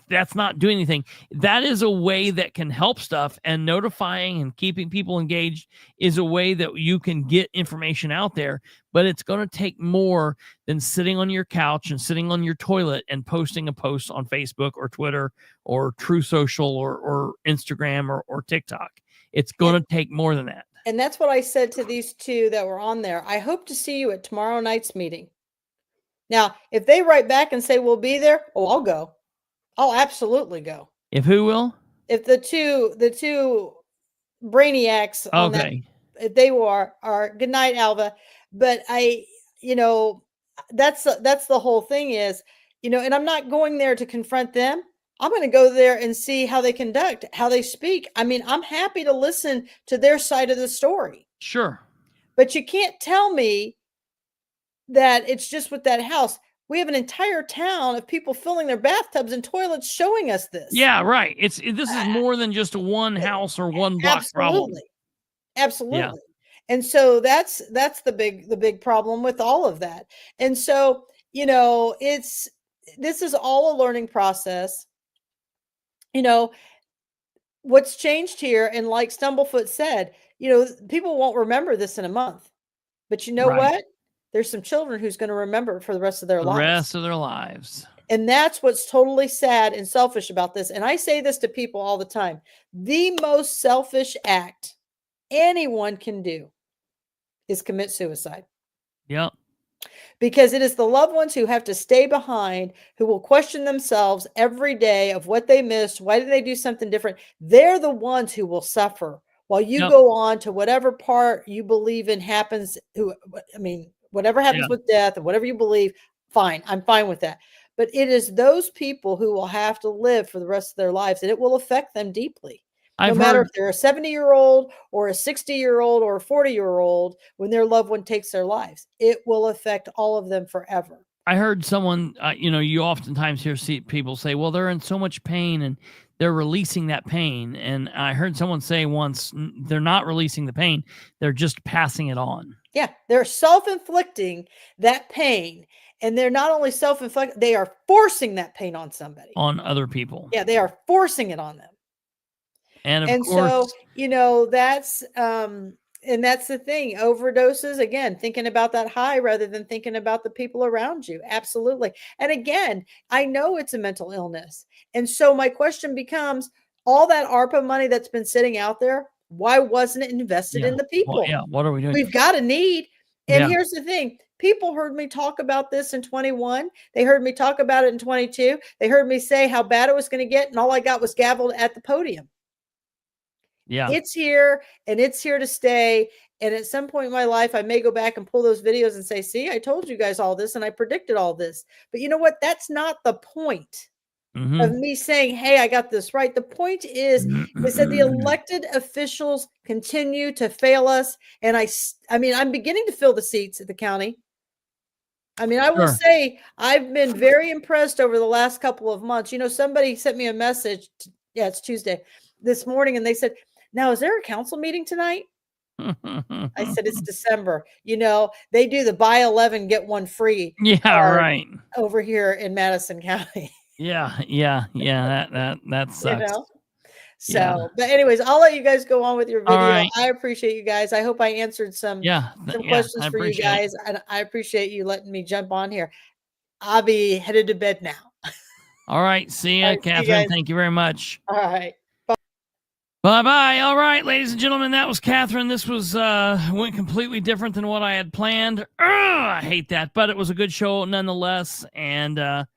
That's not doing anything. That is a way that can help stuff, and notifying and keeping people engaged is a way that you can get information out there, but it's going to take more than sitting on your couch and sitting on your toilet and posting a post on Facebook or Twitter or True Social or Instagram or TikTok. It's going to take more than that. And that's what I said to these two that were on there. I hope to see you at tomorrow night's meeting. Now, if they write back and say we'll be there, I'll go. I'll absolutely go. If who will? If the two brainiacs on that, if they are good night, Alva. But that's the whole thing is, and I'm not going there to confront them. I'm going to go there and see how they conduct, how they speak. I mean, I'm happy to listen to their side of the story. Sure. But you can't tell me that it's just with that house. We have an entire town of people filling their bathtubs and toilets showing us this. Yeah, right. This is more than just one house or one block problem. Absolutely. Yeah. And so that's the big problem with all of that. And so, this is all a learning process. What's changed here, and like Stumblefoot said, people won't remember this in a month. But you know what? There's some children who's going to remember it for the rest of their lives. And that's what's totally sad and selfish about this. And I say this to people all the time. The most selfish act anyone can do is commit suicide. Yep. Because it is the loved ones who have to stay behind, who will question themselves every day of what they missed. Why did they do something different? They're the ones who will suffer while you go on to whatever part you believe in happens. Whatever happens with death and whatever you believe, fine. I'm fine with that. But it is those people who will have to live for the rest of their lives, and it will affect them deeply. No matter if they're a 70-year-old or a 60-year-old or a 40-year-old, when their loved one takes their lives, it will affect all of them forever. I heard someone, you oftentimes hear people say, well, they're in so much pain and they're releasing that pain. And I heard someone say once, they're not releasing the pain. They're just passing it on. Yeah. They're self-inflicting that pain. And they're not only self-inflicting, they are forcing that pain on somebody. On other people. Yeah. They are forcing it on them. And of course, so, that's, and that's the thing. Overdoses, again, thinking about that high rather than thinking about the people around you. Absolutely. And again, I know it's a mental illness. And so my question becomes, all that ARPA money that's been sitting out there, why wasn't it invested in the people? Well, what are we doing? We've got a need. And here's the thing. People heard me talk about this in 21. They heard me talk about it in 22. They heard me say how bad it was going to get. And all I got was gavelled at the podium. Yeah. It's here and it's here to stay. And at some point in my life, I may go back and pull those videos and say, see, I told you guys all this and I predicted all this. But you know what? That's not the point of me saying, hey, I got this right. The point is that the elected officials continue to fail us. And I'm beginning to fill the seats at the county. I will say I've been very impressed over the last couple of months. Somebody sent me a message. It's Tuesday this morning. And they said, now, is there a council meeting tonight? I said, it's December. They do the buy 11, get one free. Yeah, right. Over here in Madison County. Yeah. That sucks. So, but anyways, I'll let you guys go on with your video. Right. I appreciate you guys. I hope I answered some questions for you guys. And I appreciate you letting me jump on here. I'll be headed to bed now. All right. See ya, Catherine. Thank you very much. All right. Bye-bye. All right, ladies and gentlemen, that was Catherine. This was went completely different than what I had planned. I hate that, but it was a good show nonetheless. And I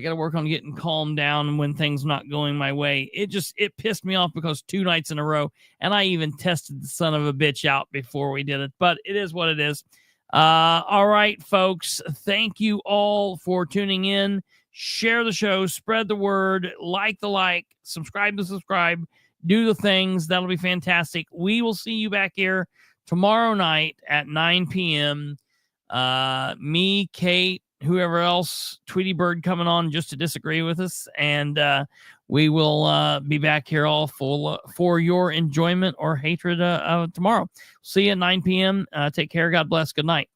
got to work on getting calmed down when things not going my way. It pissed me off because 2 nights in a row, and I even tested the son of a bitch out before we did it. But it is what it is. All right, folks. Thank you all for tuning in. Share the show, spread the word, like, subscribe, do the things. That'll be fantastic. We will see you back here tomorrow night at 9 p.m. Me, Kate, whoever else, Tweety Bird coming on just to disagree with us. And we will be back here all for your enjoyment or hatred tomorrow. See you at 9 p.m. Take care. God bless. Good night.